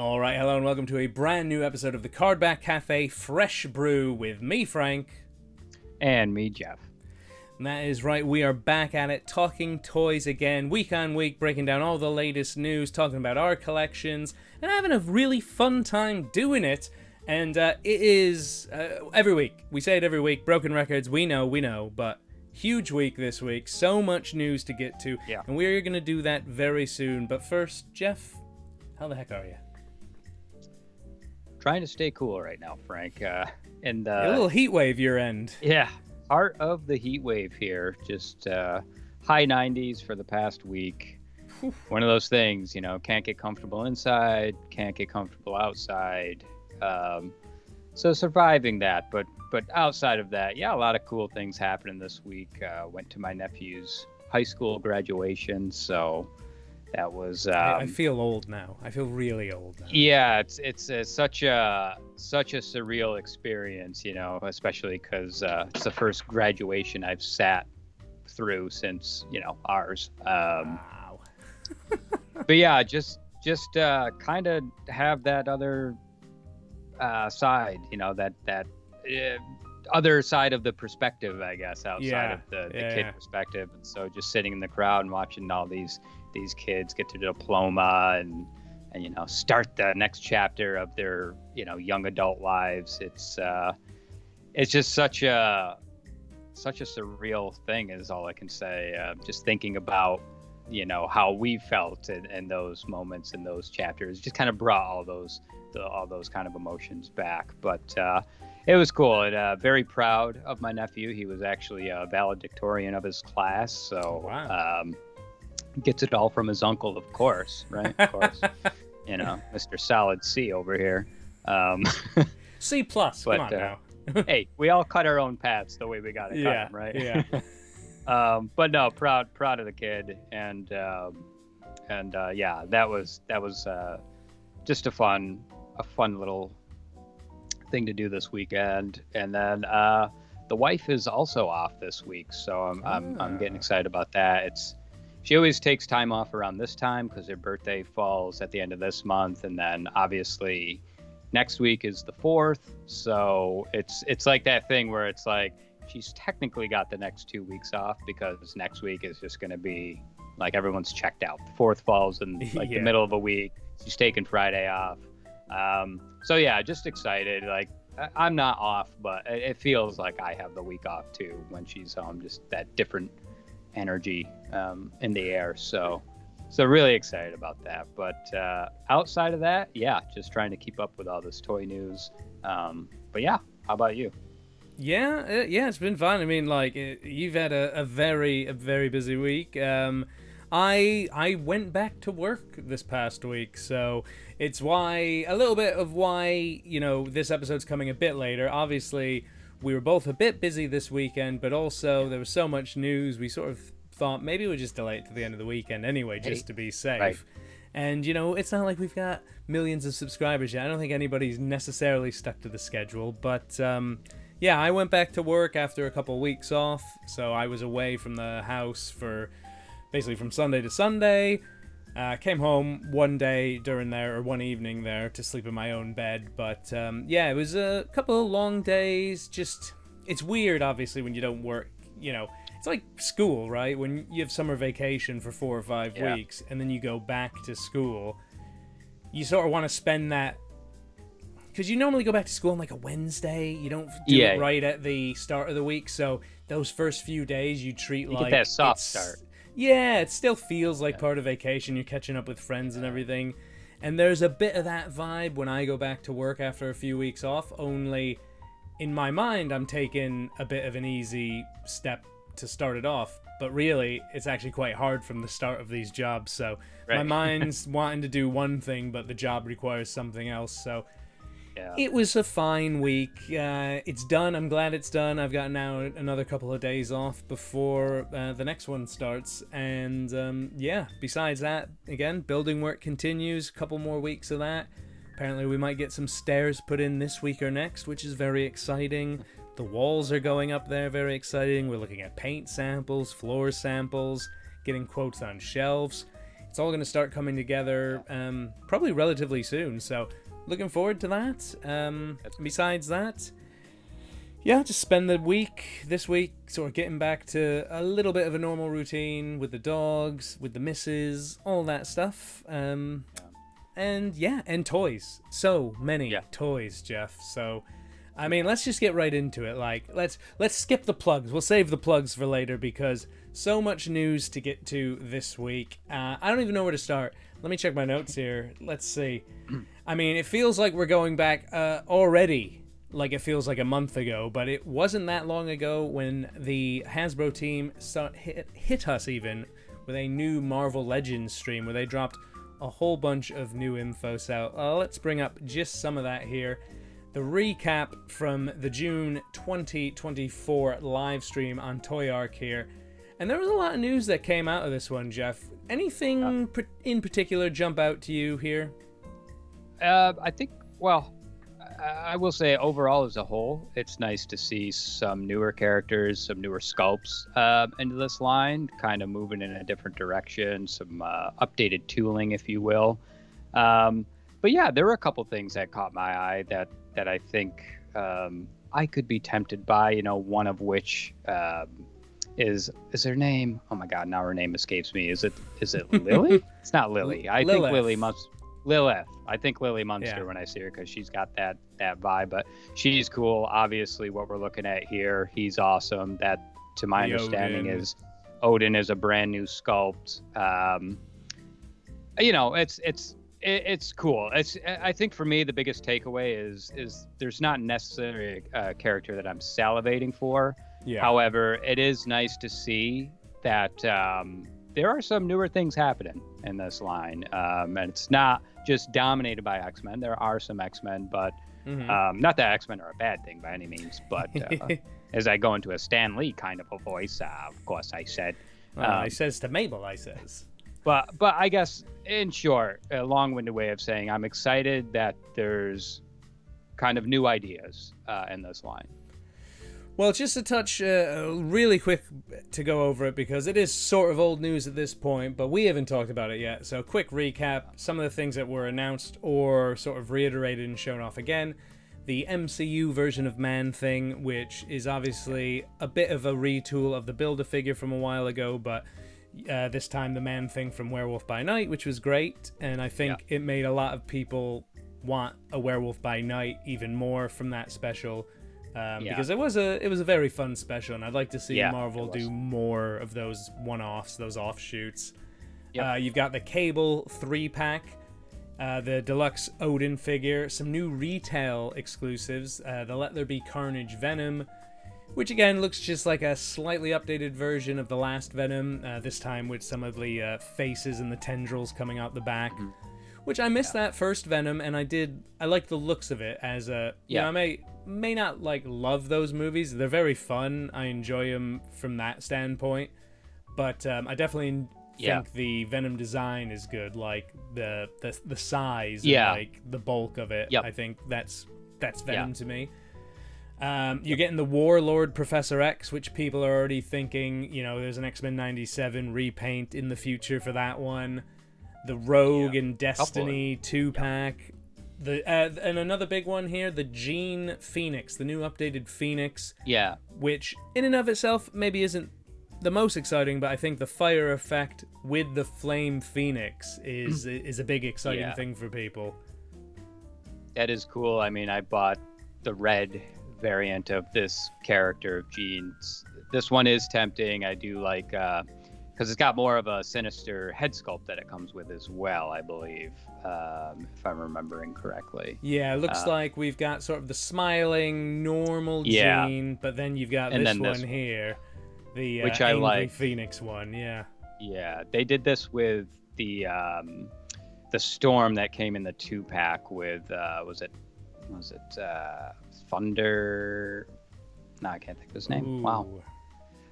All right, hello and welcome to a brand new episode of the Cardback Cafe Fresh Brew with me, Frank. And me, Jeff. And that is right, we are back at it, talking toys again, week on week, breaking down all the latest news, talking about our collections, and having a really fun time doing it. And it is every week. We say it every week, broken records, we know, but huge week this week, so much news to get to, and we're going to do that very soon. But first, Jeff, how the heck are you? Trying to stay cool right now, Frank. A little heat wave your end. Yeah, part of the heat wave here. Just high 90s for the past week. One of those things, you know, can't get comfortable inside, can't get comfortable outside. So surviving that, but outside of that, yeah, a lot of cool things happening this week. Went to my nephew's high school graduation, so that was. I feel old now. I feel really old now. Yeah, it's such a surreal experience, you know, especially because it's the first graduation I've sat through since, you know, ours. Wow. But yeah, just kind of have that other side, you know, that other side of the perspective, I guess, outside of the kid perspective. And so just sitting in the crowd and watching all these kids get their diploma and you know, start the next chapter of their, you know, young adult lives. It's just such a surreal thing is all I can say. Just thinking about, you know, how we felt in those moments in those chapters just kind of brought all those kind of emotions back. But it was cool, and very proud of my nephew. He was actually a valedictorian of his class, so wow. Gets it all from his uncle, of course, right? Of course. You know, Mr. Solid C over here. C+, come on now. Hey, we all cut our own paths the way we got to cut them, right? Yeah. But no, proud of the kid, and yeah, that was just a fun little thing to do this weekend. And then the wife is also off this week, so I'm getting excited about that. She always takes time off around this time because her birthday falls at the end of this month, and then obviously next week is the 4th, so it's like that thing where it's like she's technically got the next 2 weeks off because next week is just going to be like everyone's checked out. The 4th falls in like the middle of a week. She's taking Friday off. So yeah, just excited. Like I'm not off, but it feels like I have the week off too when she's home. Just that different energy in the air. So really excited about that. But outside of that, yeah, just trying to keep up with all this toy news. But yeah, how about you? Yeah, it's been fun. I mean, like, you've had a very busy week. I went back to work this past week, so it's a little bit of why, you know, this episode's coming a bit later. Obviously, we were both a bit busy this weekend, but also there was so much news, we sort of thought maybe we'd just delay it to the end of the weekend anyway, just to be safe. Right. And, you know, it's not like we've got millions of subscribers yet. I don't think anybody's necessarily stuck to the schedule, but yeah, I went back to work after a couple of weeks off, so I was away from the house for basically from Sunday to Sunday. Came home one evening there to sleep in my own bed, but yeah, it was a couple of long days. Just, it's weird, obviously, when you don't work, you know, it's like school, right? When you have summer vacation for 4 or 5 weeks, and then you go back to school, you sort of want to spend that, because you normally go back to school on like a Wednesday. You don't do it right at the start of the week, so those first few days you treat like get that soft start. Yeah, it still feels like part of vacation. You're catching up with friends and everything. And there's a bit of that vibe when I go back to work after a few weeks off, only in my mind I'm taking a bit of an easy step to start it off. But really, it's actually quite hard from the start of these jobs. So my mind's wanting to do one thing, but the job requires something else. So it was a fine week. It's done. I'm glad it's done. I've got now another couple of days off before the next one starts. And yeah, besides that, again, building work continues. A couple more weeks of that. Apparently we might get some stairs put in this week or next, which is very exciting. The walls are going up there, very exciting. We're looking at paint samples, floor samples, getting quotes on shelves. it's all going to start coming together probably relatively soon. So looking forward to that. Besides that, yeah, just spend this week sort of getting back to a little bit of a normal routine with the dogs, with the missus, all that stuff. And toys. So many toys, Jeff. So, I mean, let's just get right into it. Like, let's skip the plugs. We'll save the plugs for later because so much news to get to this week. I don't even know where to start. Let me check my notes here. Let's see. I mean, it feels like we're going back already. Like it feels like a month ago, but it wasn't that long ago when the Hasbro team hit us even with a new Marvel Legends stream where they dropped a whole bunch of new info. So let's bring up just some of that here. The recap from the June 2024 live stream on Toy Arc here. And there was a lot of news that came out of this one, Jeff. Anything in particular jump out to you here? I think, well, I will say overall as a whole, it's nice to see some newer characters, some newer sculpts into this line, kind of moving in a different direction, some updated tooling, if you will. But yeah, there were a couple things that caught my eye that I think I could be tempted by, you know, one of which is her name? Oh my God, now her name escapes me. Is it Lily? It's not Lily. I think Lilith. I think Lily Munster when I see her because she's got that vibe, but she's cool. Obviously, what we're looking at here, he's awesome. That, to my understanding, is Odin is a brand new sculpt. You know, it's cool. I think for me the biggest takeaway is there's not necessarily a character that I'm salivating for. Yeah. However, it is nice to see that there are some newer things happening in this line, and it's not just dominated by X-Men. There are some X-Men, but not that X-Men are a bad thing by any means. But as I go into a Stan Lee kind of a voice, of course I said. I says to Mabel, I says. But I guess in short, a long-winded way of saying I'm excited that there's kind of new ideas in this line. Well, just a touch, really quick to go over it because it is sort of old news at this point, but we haven't talked about it yet. So quick recap, some of the things that were announced or sort of reiterated and shown off again. The MCU version of Man-Thing, which is obviously a bit of a retool of the Build-A-Figure from a while ago, but this time the Man-Thing from Werewolf by Night, which was great, and I think it made a lot of people want a Werewolf by Night even more from that special. Because it was a very fun special, and I'd like to see Marvel do more of those one-offs, those offshoots. Yep. You've got the Cable 3-pack, the deluxe Odin figure, some new retail exclusives, the Let There Be Carnage Venom, which again looks just like a slightly updated version of the last Venom, this time with some of the faces and the tendrils coming out the back. Which I missed that first Venom, and I like the looks of it as a, you know, I may not love those movies. They're very fun. I enjoy them from that standpoint, but I definitely think the Venom design is good, like the size and like the bulk of it. I think that's Venom to me. You're getting the Warlord Professor X, which people are already thinking, you know, there's an X-Men 97 repaint in the future for that one. The Rogue and Destiny 2-pack. And another big one here, the Jean Phoenix, the new updated Phoenix. Yeah. Which, in and of itself, maybe isn't the most exciting, but I think the fire effect with the Flame Phoenix is a big exciting thing for people. That is cool. I mean, I bought the red variant of this character of Jean's. This one is tempting. I do like... because it's got more of a sinister head sculpt that it comes with as well, I believe, if I'm remembering correctly. Yeah, it looks like we've got sort of the smiling, normal Jean, but then you've got this one here, the which I like. Phoenix one, yeah. Yeah, they did this with the Storm that came in the 2-pack with, was it Thunder? No, I can't think of his name. Ooh. Wow.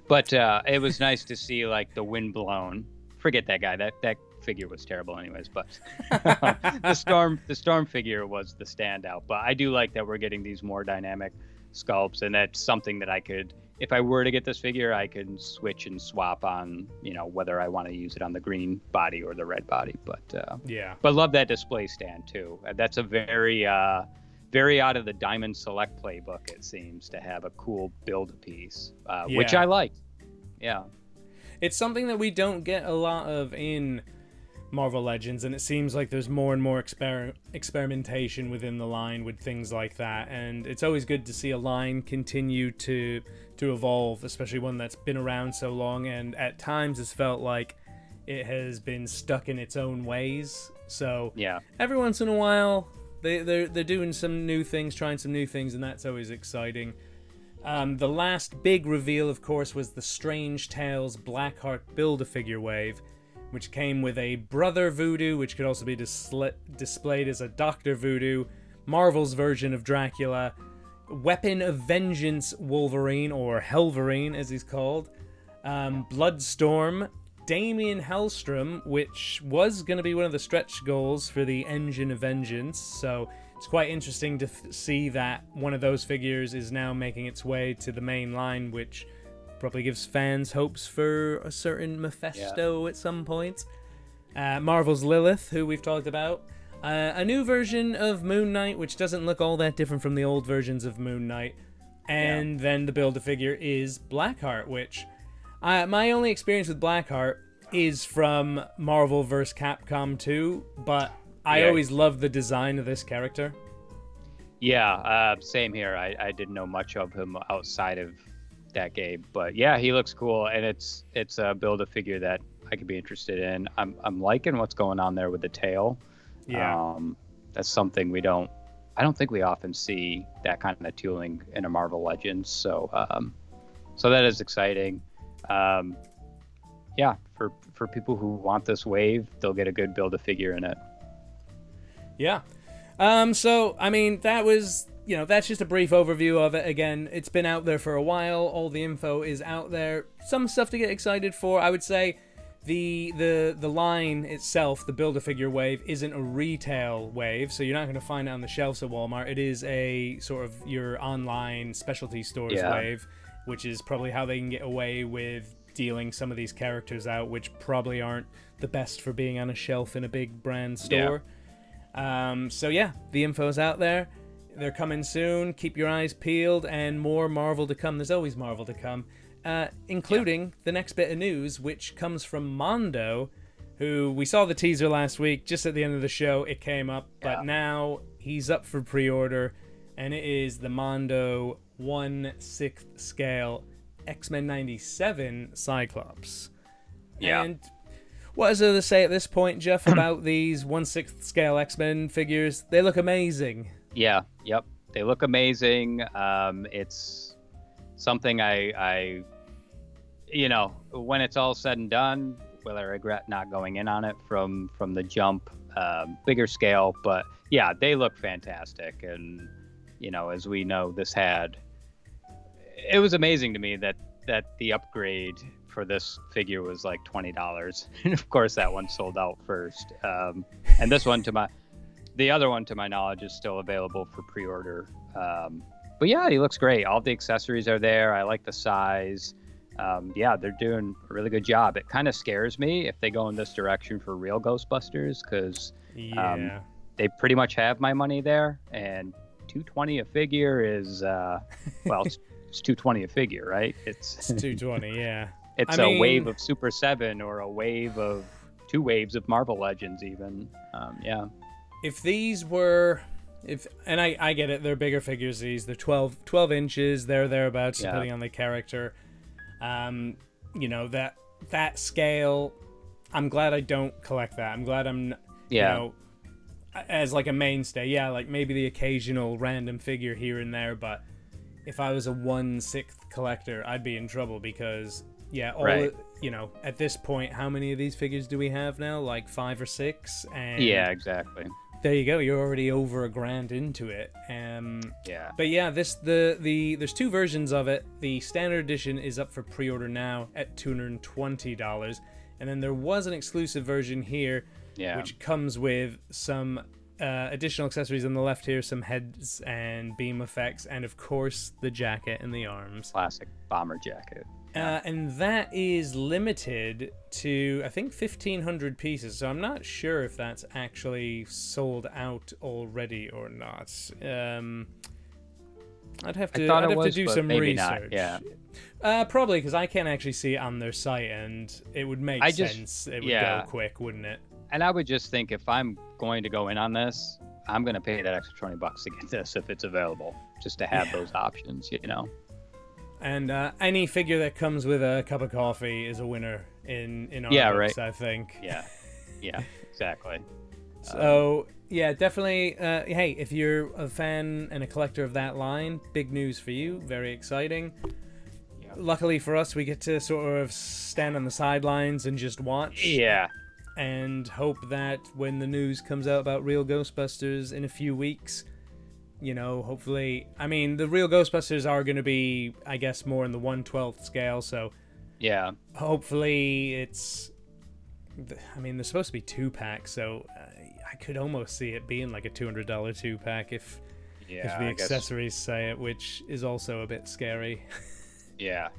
But it was nice to see like the Windblown. Forget that guy. That figure was terrible, anyways. But the storm figure was the standout. But I do like that we're getting these more dynamic sculpts, and that's something that I could if I were to get this figure, I can switch and swap on, whether I want to use it on the green body or the red body. But but love that display stand too. That's a very out of the Diamond Select playbook. It seems to have a cool build piece, which I like. Yeah, it's something that we don't get a lot of in Marvel Legends, and it seems like there's more and more experimentation within the line with things like that, and it's always good to see a line continue to evolve, especially one that's been around so long, and at times it's felt like it has been stuck in its own ways. So every once in a while they're doing some new things, trying some new things, and that's always exciting. The last big reveal, of course, was the Strange Tales Blackheart Build-A-Figure wave, which came with a Brother Voodoo, which could also be displayed as a Dr. Voodoo, Marvel's version of Dracula, Weapon of Vengeance Wolverine, or Helverine as he's called, Bloodstorm, Damian Hellstrom, which was going to be one of the stretch goals for the Engine of Vengeance, so it's quite interesting to see that one of those figures is now making its way to the main line, which probably gives fans hopes for a certain Mephisto at some point. Marvel's Lilith, who we've talked about. A new version of Moon Knight, which doesn't look all that different from the old versions of Moon Knight. And then the Build-A-Figure is Blackheart, which... my only experience with Blackheart is from Marvel vs. Capcom 2, but I always loved the design of this character. Yeah, same here. I didn't know much of him outside of that game, but yeah, he looks cool, and it's a Build-A-Figure that I could be interested in. I'm liking what's going on there with the tail. That's something I don't think we often see that kind of tooling in a Marvel Legends, so that is exciting. For people who want this wave, they'll get a good Build-A-Figure in it. So I mean, that was, that's just a brief overview of it. Again, it's been out there for a while. All the info is out there. Some stuff to get excited for. I would say the line itself, the Build-A-Figure wave, isn't a retail wave, so you're not going to find it on the shelves at Walmart. It is a sort of your online specialty stores wave, which is probably how they can get away with dealing some of these characters out, which probably aren't the best for being on a shelf in a big brand store. The info's out there. They're coming soon. Keep your eyes peeled, and more Marvel to come. There's always Marvel to come, including the next bit of news, which comes from Mondo, who we saw the teaser last week. Just at the end of the show, it came up, but now he's up for pre-order, and it is the Mondo 1/6 scale X-Men 97 Cyclops. And what is there to say at this point, Jeff, about these 1/6 scale X-Men figures? They look amazing. They look amazing. It's something I when it's all said and done, will I regret not going in on it from the jump? Bigger scale, but yeah, they look fantastic. And as we know, it was amazing to me that the upgrade for this figure was like $20, and of course that one sold out first. And this one, the other one, to my knowledge, is still available for pre-order. But yeah, he looks great. All the accessories are there. I like the size. They're doing a really good job. It kind of scares me if they go in this direction for real Ghostbusters, because they pretty much have my money there, and $220 a figure is it's $220 a figure, right? It's $220, yeah. It's a wave of Super 7 or a wave of 2 waves of Marvel Legends even. If these were... And I get it, they're bigger figures, they're 12 inches, thereabouts, depending on the character. That scale, I'm glad I don't collect that. I'm glad I'm, as like a mainstay. Like maybe the occasional random figure here and there, but if I was a 1/6 collector, I'd be in trouble because, at this point, how many of these figures do we have now? Like 5 or 6? And yeah, exactly. There you go. You're already over $1,000 into it. But yeah, there's 2 versions of it. The standard edition is up for pre-order now at $220, and then there was an exclusive version here, which comes with some additional accessories on the left here, some heads and beam effects, and of course the jacket and the arms. Classic bomber jacket. And that is limited to, I think, 1,500 pieces. So I'm not sure if that's actually sold out already or not. I'd have to do some research. Not, yeah. Probably because I can't actually see it on their site, and it would make sense. It would go quick, wouldn't it? And I would just think if I'm going to go in on this, I'm going to pay that extra $20 to get this if it's available, just to have those options, you know. And any figure that comes with a cup of coffee is a winner in our books, I think. Yeah, exactly. So, yeah, definitely. Hey, if you're a fan and a collector of that line, big news for you. Very exciting. Yeah. Luckily for us, we get to sort of stand on the sidelines and just watch. Yeah. And hope that when the news comes out about Real Ghostbusters in a few weeks, you know, hopefully... I mean, the Real Ghostbusters are going to be, I guess, more in the 1/12th scale, so... Yeah. Hopefully it's... I mean, there's supposed to be 2-packs, so I could almost see it being like a $200 2-pack if the accessories say it, which is also a bit scary. Yeah.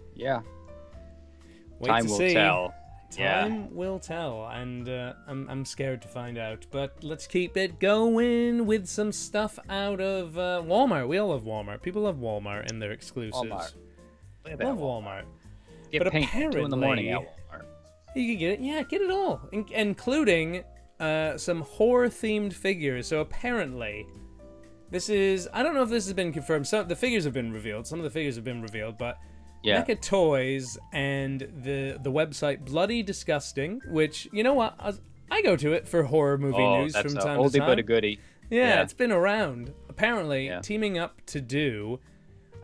Time will tell. Time will tell, and I'm scared to find out. But let's keep it going with some stuff out of Walmart. We all love Walmart. People love Walmart and their exclusives. Walmart. Love Walmart. Get paint at 2 in the morning at Walmart. You can get it. Yeah, get it all, including some horror-themed figures. So apparently, this is... I don't know if this has been confirmed. Some the figures have been revealed. Some of the figures have been revealed, but... Yeah. NECA Toys and the website Bloody Disgusting, which, you know what, I go to it for horror movie news from time to time. Oldie but a goodie. Yeah, it's been around. Apparently, teaming up to do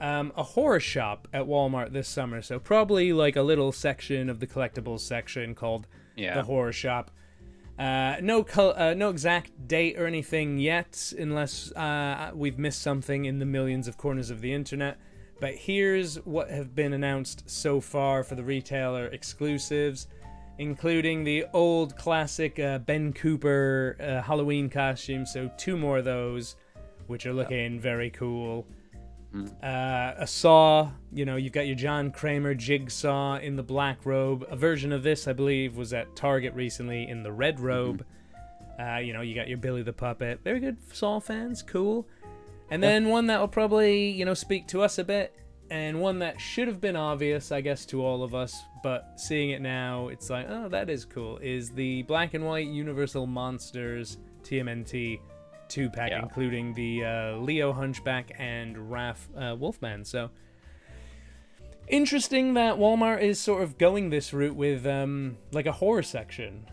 a horror shop at Walmart this summer. So probably like a little section of the collectibles section called the horror shop. No exact date or anything yet, unless we've missed something in the millions of corners of the internet. But here's what have been announced so far for the retailer exclusives, including the old classic Ben Cooper Halloween costume. So 2 more of those, which are looking very cool. A Saw, you know, you've got your John Kramer Jigsaw in the black robe. A version of this, I believe, was at Target recently in the red robe. You know, you got your Billy the Puppet. Very good Saw fans, cool. And then one that will probably, you know, speak to us a bit, and one that should have been obvious, I guess, to all of us, but seeing it now, it's like, oh, that is cool, is the black and white Universal Monsters TMNT 2-pack, including the Leo Hunchback and Raph Wolfman. So, interesting that Walmart is sort of going this route with, like, a horror section.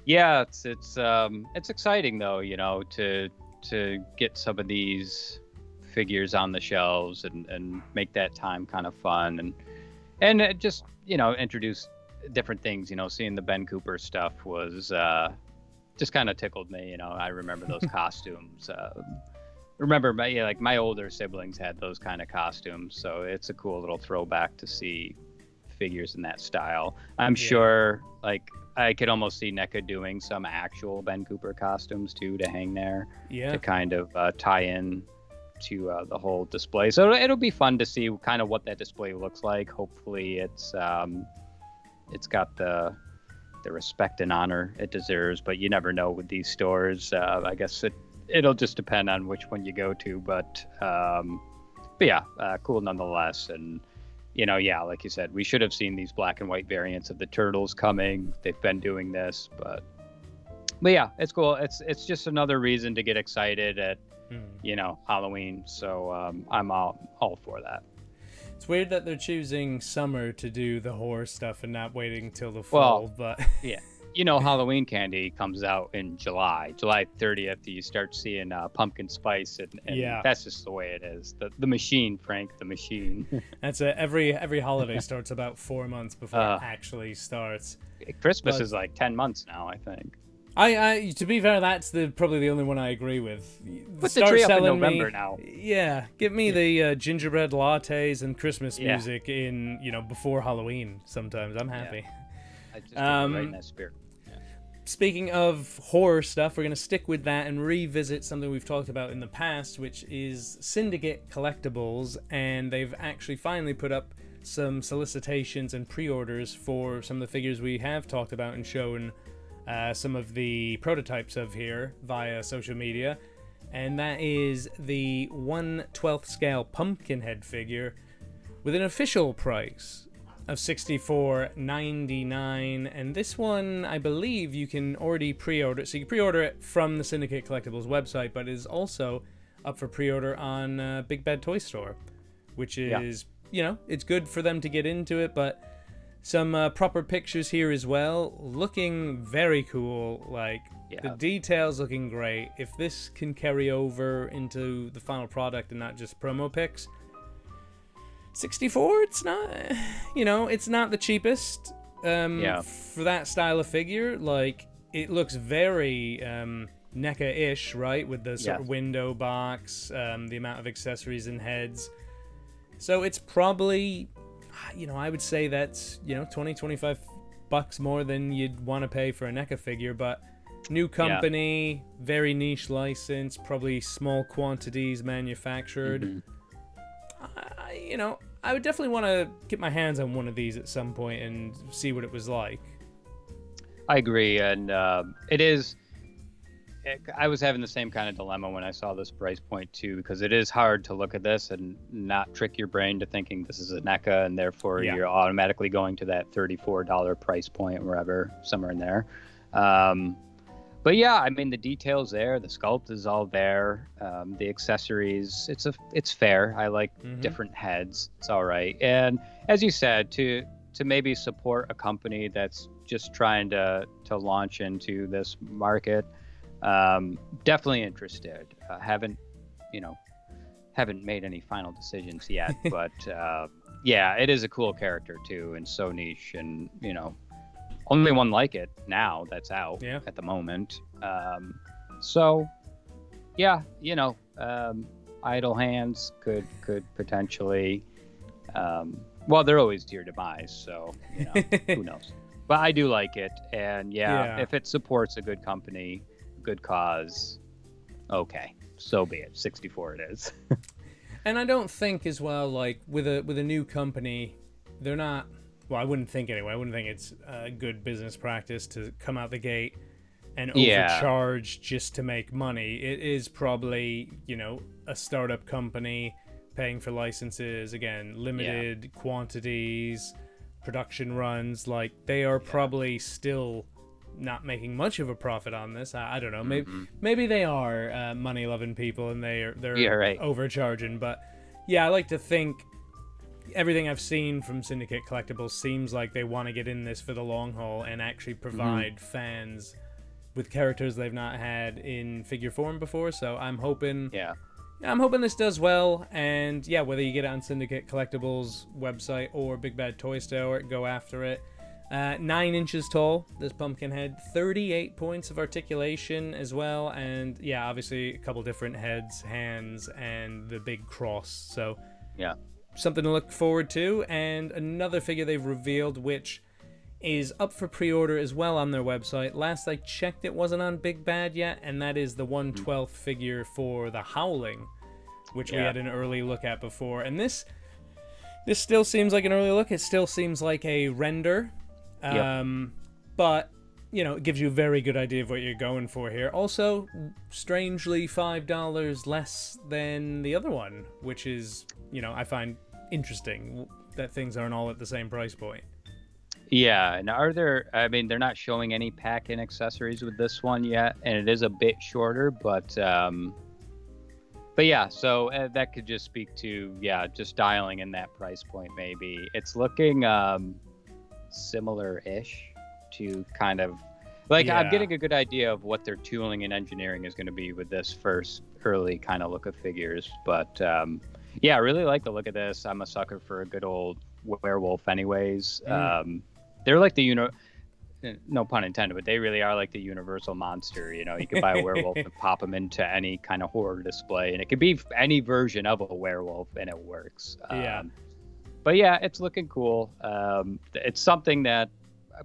Yeah, it's exciting, though, you know, to get some of these figures on the shelves and make that time kind of fun and just, you know, introduce different things. You know, seeing the Ben Cooper stuff was just kind of tickled me. You know, I remember those costumes. Remember my older siblings had those kind of costumes, so it's a cool little throwback to see figures in that style. I'm sure, like, I could almost see NECA doing some actual Ben Cooper costumes too to hang there to kind of tie in to the whole display. So it'll be fun to see kind of what that display looks like. Hopefully it's got the respect and honor it deserves, but you never know with these stores. I guess it'll just depend on which one you go to, but yeah, cool nonetheless. And you know, like you said, we should have seen these black and white variants of the Turtles coming. They've been doing this, but yeah, it's cool. It's just another reason to get excited at, you know, Halloween. So I'm all for that. It's weird that they're choosing summer to do the horror stuff and not waiting till the fall, but yeah. You know, Halloween candy comes out in July 30th. You start seeing pumpkin spice, and that's just the way it is. The machine, Frank, the machine. That's every holiday starts about 4 months before it actually starts. Christmas is like 10 months now, I think. I to be fair, that's probably the only one I agree with. Put the tree up in November now. Yeah, give me the gingerbread lattes and Christmas music in, you know, before Halloween. Sometimes I'm happy. I just right in that spirit. speaking of horror stuff, we're going to stick with that and revisit something we've talked about in the past, which is Syndicate Collectibles, and they've actually finally put up some solicitations and pre-orders for some of the figures we have talked about and shown some of the prototypes of here via social media, and that is the 1/12 scale Pumpkinhead figure with an official price of $64.99, and this one, I believe, you can already pre-order. So you can pre-order it from the Syndicate Collectibles website, but it is also up for pre-order on Big Bad Toy Store, which is, it's good for them to get into it, but some proper pictures here as well, looking very cool. Like, the details looking great. If this can carry over into the final product and not just promo pics, 64, it's not, it's not the cheapest for that style of figure. Like, it looks very NECA-ish, right? With the sort of window box, the amount of accessories and heads. So it's probably, I would say that's, $20-25 more than you'd want to pay for a NECA figure, but new company, very niche license, probably small quantities manufactured. Mm-hmm. I would definitely want to get my hands on one of these at some point and see what it was like. I agree, and it is. I was having the same kind of dilemma when I saw this price point too, because it is hard to look at this and not trick your brain to thinking this is a NECA, and therefore you're automatically going to that $34 price point, wherever, somewhere in there. But yeah, I mean, the details there, the sculpt is all there, the accessories, it's fair. I like different heads. It's all right. And as you said, to maybe support a company that's just trying to launch into this market, definitely interested. Haven't made any final decisions yet, but it is a cool character too, and so niche, and only one like it now that's out at the moment. Idle hands could potentially. They're always to your demise, so who knows. But I do like it, and if it supports a good company, good cause, okay, so be it. 64 it is. And I don't think as well, like with a new company, they're not. Well, I wouldn't think anyway. I wouldn't think it's a good business practice to come out the gate and overcharge just to make money. It is probably, a startup company paying for licenses, again, limited quantities, production runs. Like, they are probably still not making much of a profit on this. I don't know. Maybe they are money-loving people and they're overcharging. But I like to think everything I've seen from Syndicate Collectibles seems like they want to get in this for the long haul and actually provide fans with characters they've not had in figure form before. So I'm hoping this does well. And whether you get it on Syndicate Collectibles website or Big Bad Toy Store, go after it. 9 inches tall, this Pumpkinhead, 38 points of articulation as well, and obviously a couple different heads, hands, and the big cross. So something to look forward to. And another figure they've revealed, which is up for pre-order as well on their website. Last I checked, it wasn't on Big Bad yet, and that is the 1/12 figure for the Howling, which we had an early look at before. And this still seems like an early look. It still seems like a render, but it gives you a very good idea of what you're going for here. Also, strangely, $5 less than the other one, which is, I find interesting that things aren't all at the same price point. Yeah, and they're not showing any pack-in accessories with this one yet, and it is a bit shorter, but so that could just speak to, just dialing in that price point maybe. It's looking similar-ish to kind of, I'm getting a good idea of what their tooling and engineering is going to be with this first early kind of look of figures, but I really like the look of this. I'm a sucker for a good old werewolf anyways. They're like no pun intended, but they really are like the universal monster. You could buy a werewolf and pop them into any kind of horror display, and it could be any version of a werewolf, and it works. But it's looking cool. It's something that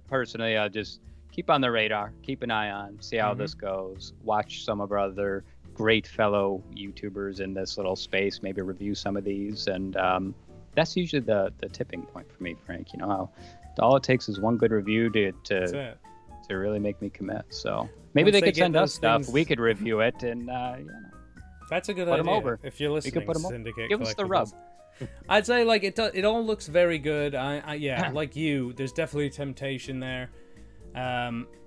personally, I just keep on the radar, keep an eye on, see how this goes. Watch some of our other great fellow YouTubers in this little space. Maybe review some of these, and that's usually the tipping point for me, Frank. You know how all it takes is one good review to really make me commit. So maybe they could send us stuff. We could review it, and that's a good put idea. them over. If you're listening, we could put them Syndicate, give us the rub. I'd say like it all looks very good. Yeah, like you, there's definitely temptation there.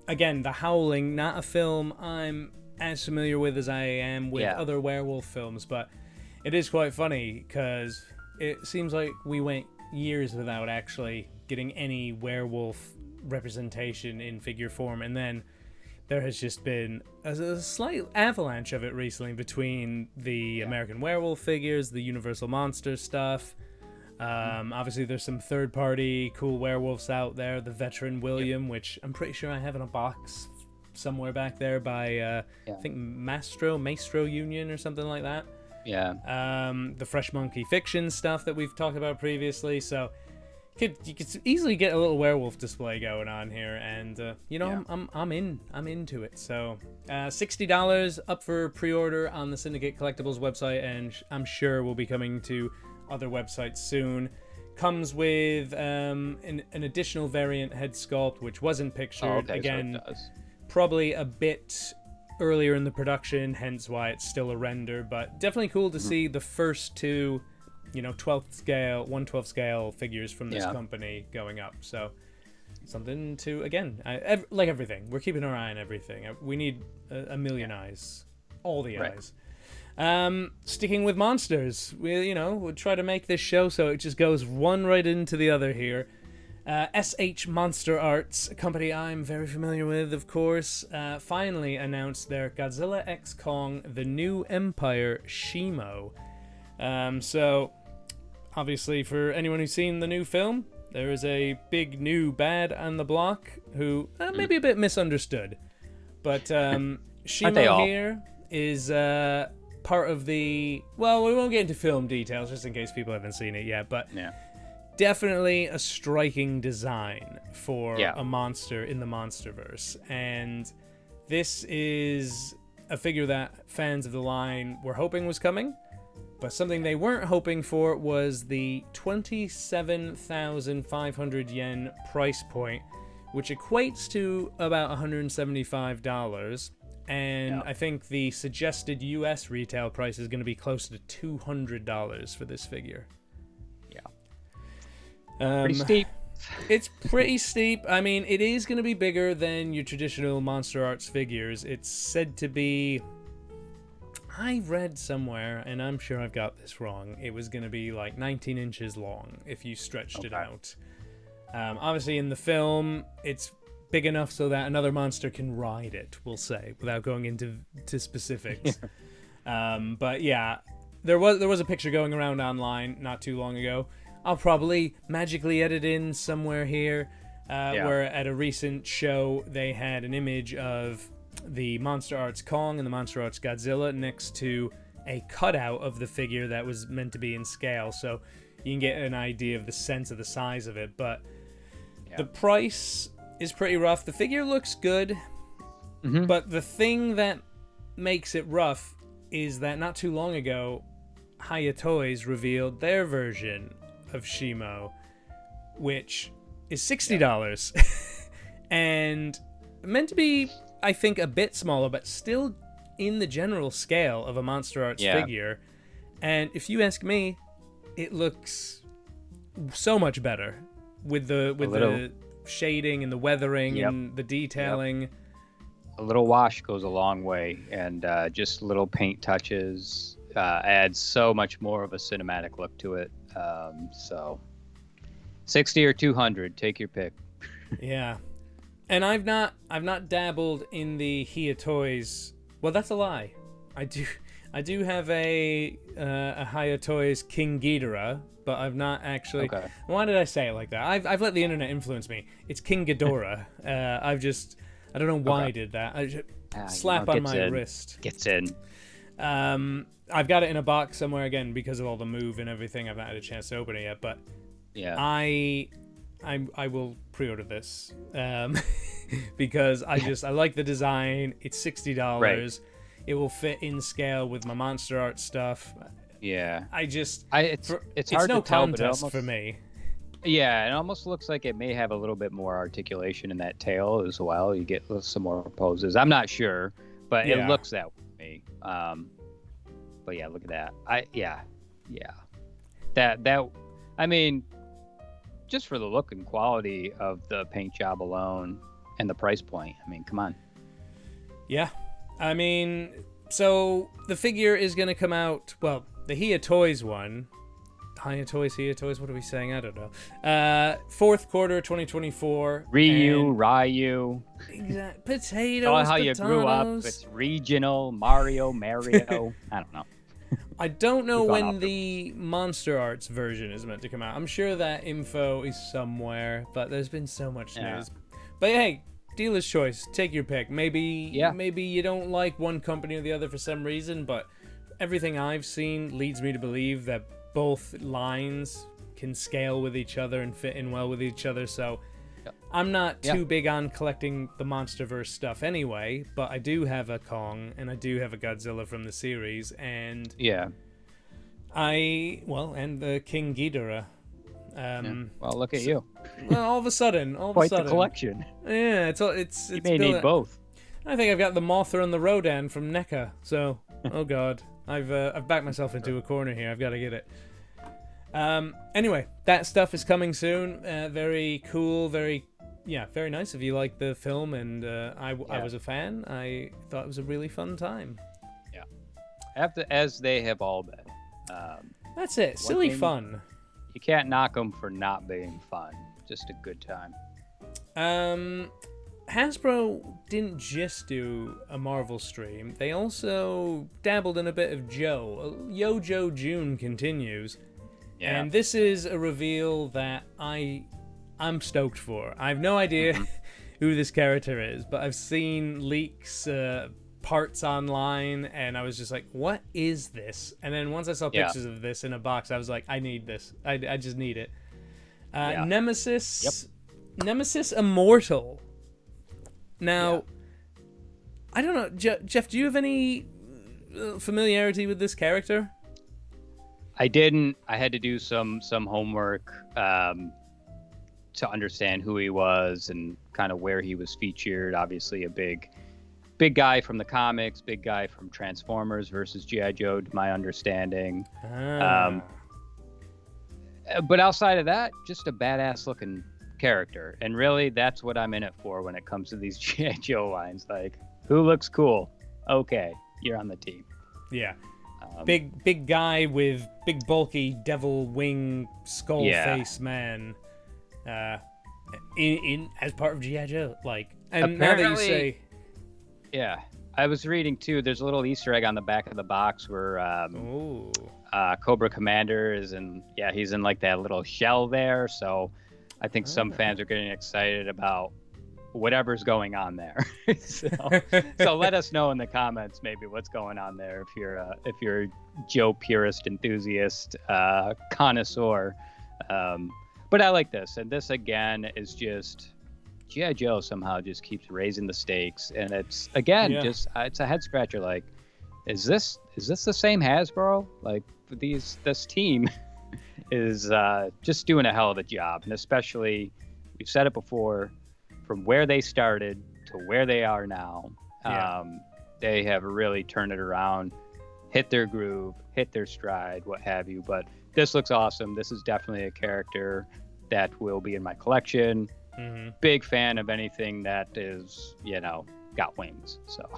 Again, The Howling, not a film I'm as familiar with as I am with other werewolf films, but it is quite funny because it seems like we went years without actually getting any werewolf representation in figure form, and then there has just been a slight avalanche of it recently between the American Werewolf figures, the Universal Monster stuff. Obviously, there's some third-party cool werewolves out there. The Veteran William, which I'm pretty sure I have in a box somewhere back there by, I think, Maestro Union or something like that. Yeah. The Fresh Monkey Fiction stuff that we've talked about previously. So you could easily get a little werewolf display going on here, and I'm into it. So $60 up for pre-order on the Syndicate Collectibles website, and I'm sure we'll be coming to other websites soon. Comes with an additional variant head sculpt, which wasn't pictured. Again, so it does. Probably a bit earlier in the production, hence why it's still a render, but definitely cool to see the first two 1/12 scale figures from this company going up. So something to, again, like everything, we're keeping our eye on everything. We need a million eyes, all the eyes. Sticking with monsters, we'll try to make this show so it just goes one right into the other here. SH Monster Arts, a company I'm very familiar with, of course, finally announced their Godzilla x Kong The New Empire Shimo. So obviously, for anyone who's seen the new film, there is a big new bad on the block who maybe a bit misunderstood, but Shimo here is part of the, well, we won't get into film details just in case people haven't seen it yet, but definitely a striking design for a monster in the Monsterverse. And this is a figure that fans of the line were hoping was coming, but something they weren't hoping for was the 27,500 yen price point, which equates to about $175. And I think the suggested US retail price is going to be closer to $200 for this figure. Pretty steep. It's pretty steep. I mean, it is going to be bigger than your traditional Monster Arts figures. It's said to be, I read somewhere, and I'm sure I've got this wrong, it was going to be like 19 inches long if you stretched it out. Obviously, in the film, it's big enough so that another monster can ride it, we'll say, without going into specifics. But yeah, there was a picture going around online not too long ago. I'll probably magically edit in somewhere here, where at a recent show they had an image of the Monster Arts Kong and the Monster Arts Godzilla next to a cutout of the figure that was meant to be in scale, so you can get an idea of the sense of the size of it. But the price is pretty rough. The figure looks good, but the thing that makes it rough is that not too long ago, Hiya Toys revealed their version of Shimo, which is $60 and meant to be, I think, a bit smaller, but still in the general scale of a Monster Arts figure. And if you ask me, it looks so much better with the shading and the weathering and the detailing. A little wash goes a long way, and just little paint touches adds so much more of a cinematic look to it. So 60 or 200, take your pick. Yeah. And I've not dabbled in the Hiya Toys. Well, that's a lie. I do have a Hiya Toys King Ghidorah, but I've not actually. Okay. Why did I say it like that? I've let the internet influence me. It's King Ghidorah. I don't know why I did that. I just slap on my wrist. Gets in. I've got it in a box somewhere, again, because of all the move and everything. I've not had a chance to open it yet, but I will pre-order this. because I like the design. It's $60. Right. It will fit in scale with my monster art stuff. Yeah. It's hard no to tell, but contest for me. Yeah, it almost looks like it may have a little bit more articulation in that tail as well. You get some more poses. I'm not sure, but it looks that way to me. But yeah, look at that. That I mean, just for the look and quality of the paint job alone and the price point. I mean, come on. Yeah. I mean, so the figure is going to come out, well, the Hiya Toys one. Hiya Toys, what are we saying? I don't know. Fourth quarter 2024. Ryu. Exactly. Potatoes, All how you grew up. It's regional, Mario. I don't know. I don't know when the Monster Arts version is meant to come out. I'm sure that info is somewhere, but there's been so much news. But hey, dealer's choice. Take your pick. Maybe you don't like one company or the other for some reason, but everything I've seen leads me to believe that both lines can scale with each other and fit in well with each other. So I'm not too big on collecting the Monsterverse stuff anyway, but I do have a Kong and I do have a Godzilla from the series, and and the King Ghidorah. Well, look at you. Well, all of a sudden, quite the collection. Yeah, it's you may need both. I think I've got the Mothra and the Rodan from NECA. So, oh god, I've backed myself into a corner here. I've got to get it. Anyway, that stuff is coming soon. Very cool. Very nice if you like the film, and I was a fan. I thought it was a really fun time. Yeah, as they have all been. That's it. Silly fun. You can't knock them for not being fun. Just a good time. Hasbro didn't just do a Marvel stream. They also dabbled in a bit of Joe. Yo-Joe June continues. Yeah. And this is a reveal that I'm stoked for. I have no idea who this character is, but I've seen leaks, parts online, and I was just like, what is this? And then once I saw pictures of this in a box, I was like, I need this. I just need it. Nemesis Immortal. Now, I don't know, Jeff, do you have any familiarity with this character? I didn't. I had to do some homework to understand who he was and kind of where he was featured. Obviously, a big guy from the comics, big guy from Transformers versus G.I. Joe, to my understanding. But outside of that, just a badass looking character. And really, that's what I'm in it for when it comes to these G.I. Joe lines. Like, who looks cool? Okay, you're on the team. Yeah. Big guy with big bulky devil wing skull face man. In as part of G.I. Joe, like, and now that you say, I was reading too. There's a little Easter egg on the back of the box where Cobra Commander is in. Yeah, he's in like that little shell there. So I think some fans are getting excited about whatever's going on there. so let us know in the comments maybe what's going on there if you're a Joe purist enthusiast connoisseur. But I like this, and this again is just G.I. Joe somehow just keeps raising the stakes, and it's again just it's a head scratcher. Like, is this the same Hasbro? Like, this team is just doing a hell of a job, and especially we've said it before, from where they started to where they are now, they have really turned it around, hit their groove, hit their stride, what have you. But this looks awesome. This is definitely a character that will be in my collection. Big fan of anything that is, got wings. So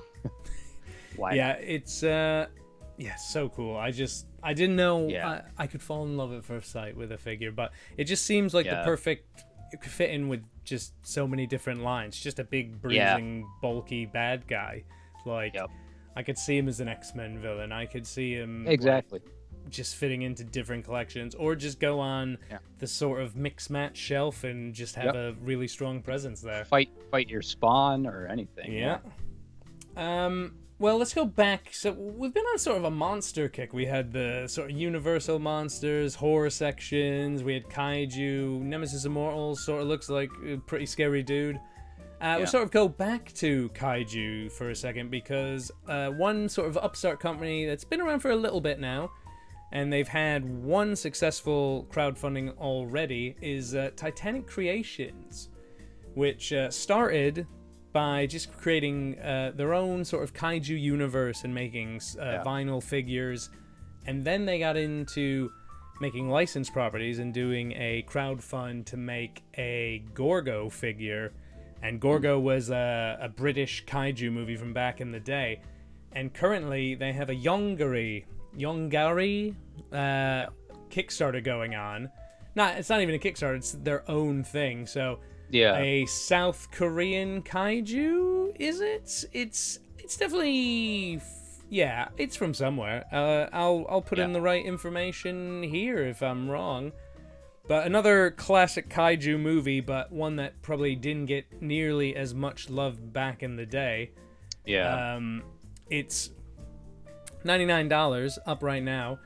why not? It's so cool. I didn't know I could fall in love at first sight with a figure, but it just seems like the perfect, it could fit in with just so many different lines. Just a big bruising bulky bad guy. Like, I could see him as an X-Men villain. I could see him exactly just fitting into different collections, or just go on the sort of mix match shelf and just have a really strong presence there. Fight your Spawn or anything. Well, let's go back. So we've been on sort of a monster kick. We had the sort of Universal monsters, horror sections. We had Kaiju, Nemesis Immortal. Sort of looks like a pretty scary dude. We'll sort of go back to Kaiju for a second because one sort of upstart company that's been around for a little bit now, and they've had one successful crowdfunding already, is Titanic Creations, which started by just creating their own sort of Kaiju universe and making vinyl figures, and then they got into making licensed properties and doing a crowdfund to make a Gorgo figure. And Gorgo was a British kaiju movie from back in the day. And currently they have a Yongari Kickstarter going on. It's not even a Kickstarter, it's their own thing. So a South Korean kaiju, is it? It's definitely... it's from somewhere. I'll put in the right information here if I'm wrong. But another classic kaiju movie, but one that probably didn't get nearly as much love back in the day. It's $99 up right now.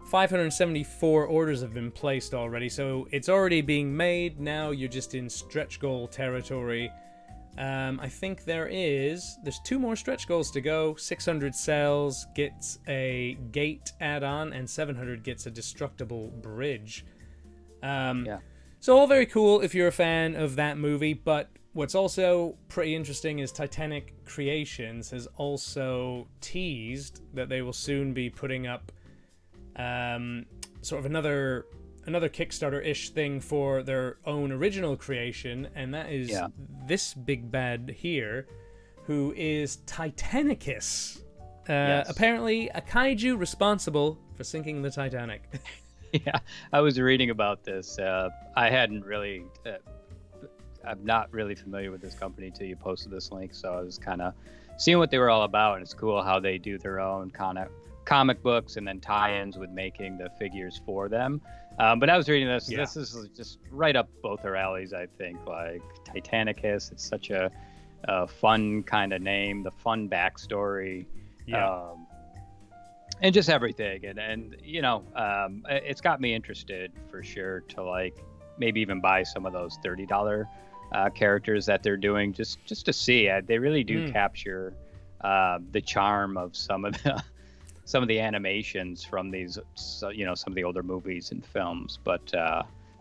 574 orders have been placed already, so it's already being made. Now you're just in stretch goal territory. I think there's 2 more stretch goals to go. 600 sells, gets a gate add-on, and 700 gets a destructible bridge. So all very cool if you're a fan of that movie, but what's also pretty interesting is Titanic Creations has also teased that they will soon be putting up sort of another Kickstarter-ish thing for their own original creation, and that is this big bad here, who is Titanicus. Apparently a kaiju responsible for sinking the Titanic. Yeah, I was reading about this. I hadn't really... I'm not really familiar with this company until you posted this link, so I was kind of seeing what they were all about, and it's cool how they do their own kind of comic books and then tie-ins with making the figures for them. But I was reading this. Yeah. This is just right up both our alleys, I think. Like Titanicus, it's such a fun kind of name, the fun backstory, and just everything. And you know, it's got me interested for sure to like maybe even buy some of those $30 characters that they're doing just to see. They really do capture the charm of some of the animations from these, some of the older movies and films. But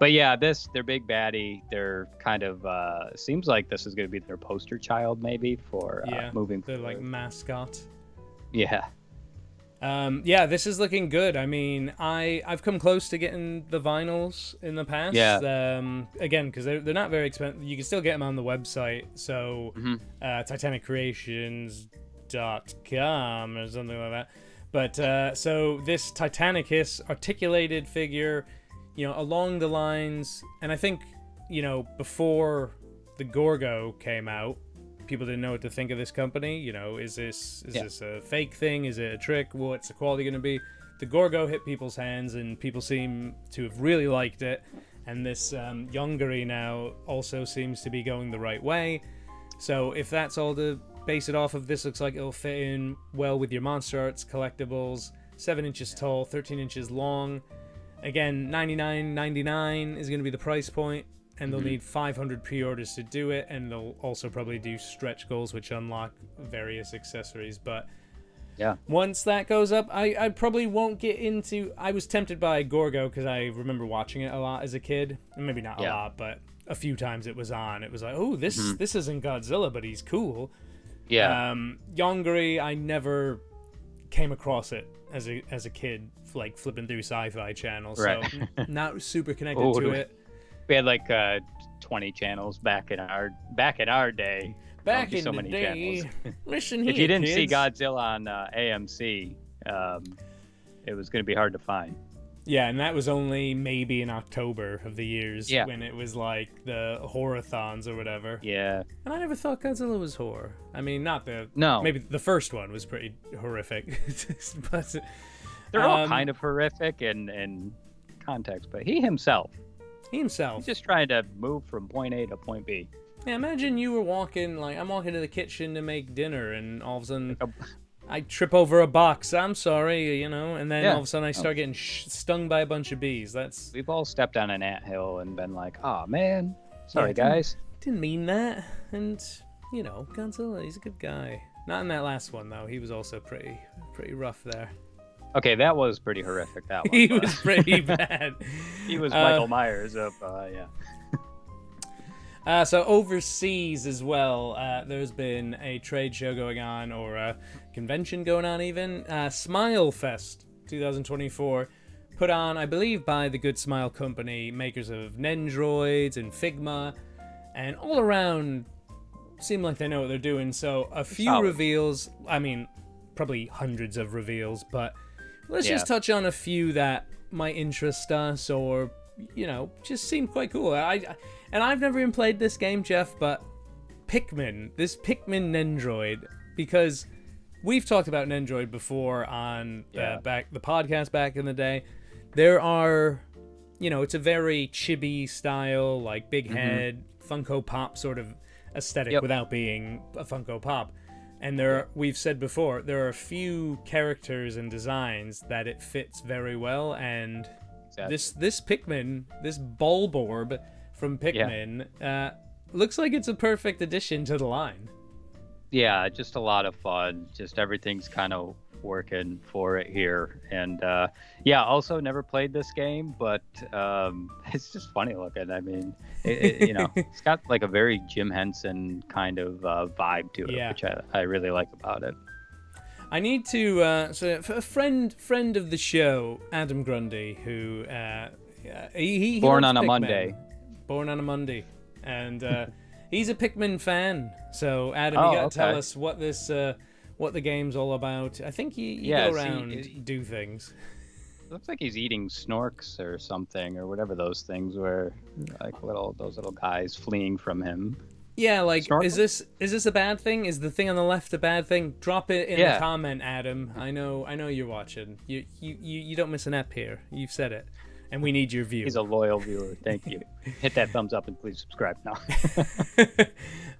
yeah, their big baddie, they're kind of seems like this is going to be their poster child maybe for moving forward. They're like mascot. Yeah. This is looking good. I mean, I've come close to getting the vinyls in the past. Yeah. Again, because they're not very expensive. You can still get them on the website. So, TitanicCreations.com or something like that. But so this Titanicus articulated figure, along the lines, and I think, before the Gorgo came out, people didn't know what to think of this company. Is this a fake thing? Is it a trick? What's the quality going to be? The Gorgo hit people's hands, and people seem to have really liked it. And this Yongari now also seems to be going the right way. So if that's all to base it off of, this looks like it'll fit in well with your Monster Arts collectibles. 7 inches tall, 13 inches long. Again, $99.99 is going to be the price point. And they'll need 500 pre-orders to do it, and they'll also probably do stretch goals, which unlock various accessories. But once that goes up, I probably won't get into... I was tempted by Gorgo because I remember watching it a lot as a kid. Maybe not a lot, but a few times it was on. It was like, oh, this isn't Godzilla, but he's cool. Yeah. Yongari, I never came across it as a kid, like flipping through sci-fi channels. Right. So not super connected to it. We had like 20 channels back in our day. Back in the day. Channels. Listen here, if you didn't kids. see Godzilla on AMC, it was going to be hard to find. Yeah, and that was only maybe in October of the years when it was like the horror-thons or whatever. Yeah. And I never thought Godzilla was horror. I mean, maybe the first one was pretty horrific. But they're all kind of horrific in context, but he himself. He's just trying to move from point A to point B. Yeah, imagine you were walking, I'm walking to the kitchen to make dinner, and all of a sudden I trip over a box. I'm sorry, and then all of a sudden I start getting stung by a bunch of bees. We've all stepped on an anthill and been like, oh man, sorry guys. didn't mean that. And, you know, Godzilla, he's a good guy. Not in that last one, though. He was also pretty rough there. Okay, that was pretty horrific, that one. He was pretty bad. He was Michael Myers of, So overseas as well, there's been a trade show going on, or a convention going on even. Smile Fest 2024, put on, I believe, by the Good Smile Company, makers of Nendroids and Figma, and all around seem like they know what they're doing. So a few reveals, I mean, probably hundreds of reveals, but let's just touch on a few that might interest us, or, you know, just seem quite cool. And I've never even played this game, Jeff, but this Pikmin Nendroid, because we've talked about Nendroid before on the podcast back in the day. There are, you know, it's a very chibi style, like big head, Funko Pop sort of aesthetic without being a Funko Pop. And we've said before, there are a few characters and designs that it fits very well. And this Pikmin, this Bulborb from Pikmin, looks like it's a perfect addition to the line. Yeah, just a lot of fun. Just everything's kind of working for it here. And also never played this game, but it's just funny looking. I mean, you know, it's got like a very Jim Henson kind of vibe to it, which I really like about it. I need to so a friend of the show, Adam Grundy, who he born on a Pikmin. Monday. Born on a Monday, and he's a Pikmin fan. So Adam, you got to tell us what this what the game's all about. I think you go around do things. Looks like he's eating snorks or something, or whatever those things were, like those little guys fleeing from him. Yeah, like Snorkel? is this a bad thing? Is the thing on the left a bad thing? Drop it in the comment, Adam. I know you're watching. You don't miss an ep here. You've said it, and we need your view. He's a loyal viewer. Thank you. Hit that thumbs up and please subscribe now.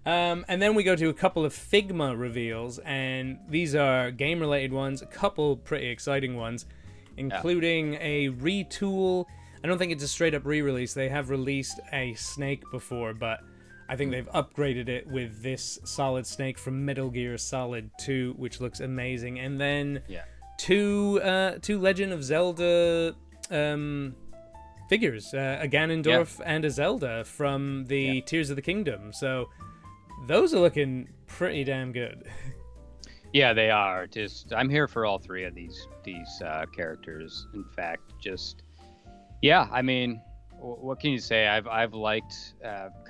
And then we go to a couple of Figma reveals, and these are game-related ones. A couple pretty exciting ones, including a retool. I don't think it's a straight-up re-release. They have released a Snake before, but I think they've upgraded it with this Solid Snake from Metal Gear Solid 2, which looks amazing. And then two Legend of Zelda figures, a Ganondorf and a Zelda from the Tears of the Kingdom. So those are looking pretty damn good. Yeah, they are. I'm here for all three of these characters. In fact, I mean, what can you say? I've liked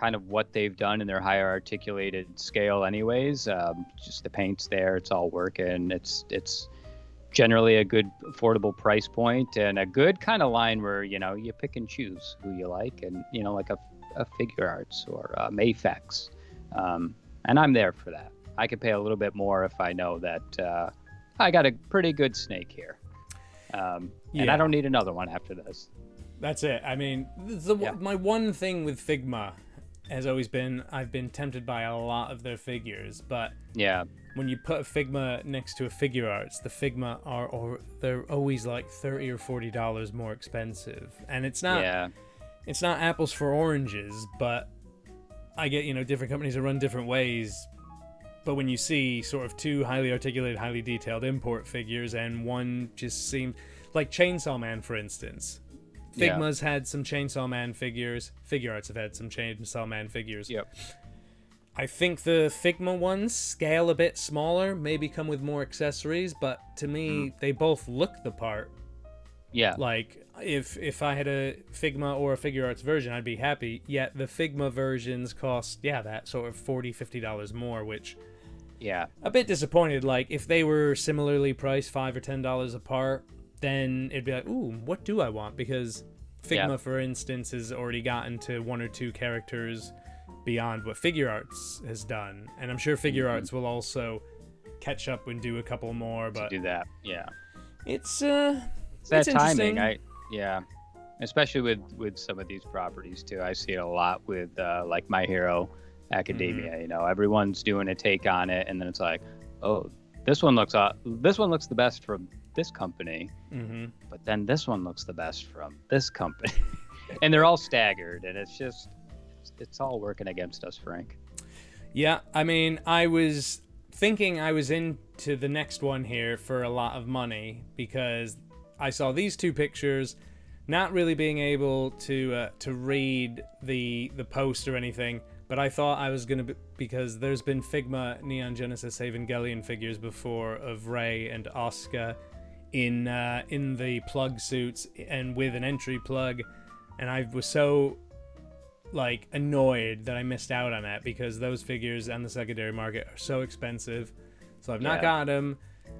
kind of what they've done in their higher articulated scale anyways. Just the paint's there, it's all working. It's generally a good affordable price point and a good kind of line where, you know, you pick and choose who you like, and, you know, like a Figure Arts or a Mayfex. And I'm there for that. I could pay a little bit more if I know that I got a pretty good Snake here. And I don't need another one after this. That's it. I mean, my one thing with Figma has always been I've been tempted by a lot of their figures, but when you put a Figma next to a Figure Arts, the Figma they're always like $30 or $40 more expensive, and it's not apples for oranges. But I get, you know, different companies that run different ways. But when you see sort of two highly articulated, highly detailed import figures, and one just seemed like Chainsaw Man, for instance. Figma's had some Chainsaw Man figures. Figure Arts have had some Chainsaw Man figures. Yep. I think the Figma ones scale a bit smaller, maybe come with more accessories, but to me, they both look the part. Yeah. Like, if I had a Figma or a Figure Arts version, I'd be happy. Yet the Figma versions cost, that sort of $40, $50 more, which... a bit disappointed. Like, if they were similarly priced $5 or $10 apart, then it'd be like, ooh, what do I want? Because Figma, for instance, has already gotten to one or two characters beyond what Figure Arts has done. And I'm sure Figure Arts will also catch up and do a couple more. But to do that, it's that timing. Especially with some of these properties too. I see it a lot with like My Hero Academia. You know, everyone's doing a take on it, and then it's like, oh, this one looks the best from this company, but then this one looks the best from this company. And they're all staggered, and it's just, it's all working against us, Frank. Yeah, I mean, I was thinking I was into the next one here for a lot of money because I saw these two pictures, not really being able to read the post or anything, but I thought I was gonna because there's been Figma Neon Genesis Evangelion figures before of Rey and Asuka in the plug suits and with an entry plug, and I was so like annoyed that I missed out on that because those figures on the secondary market are so expensive. So I've not got them,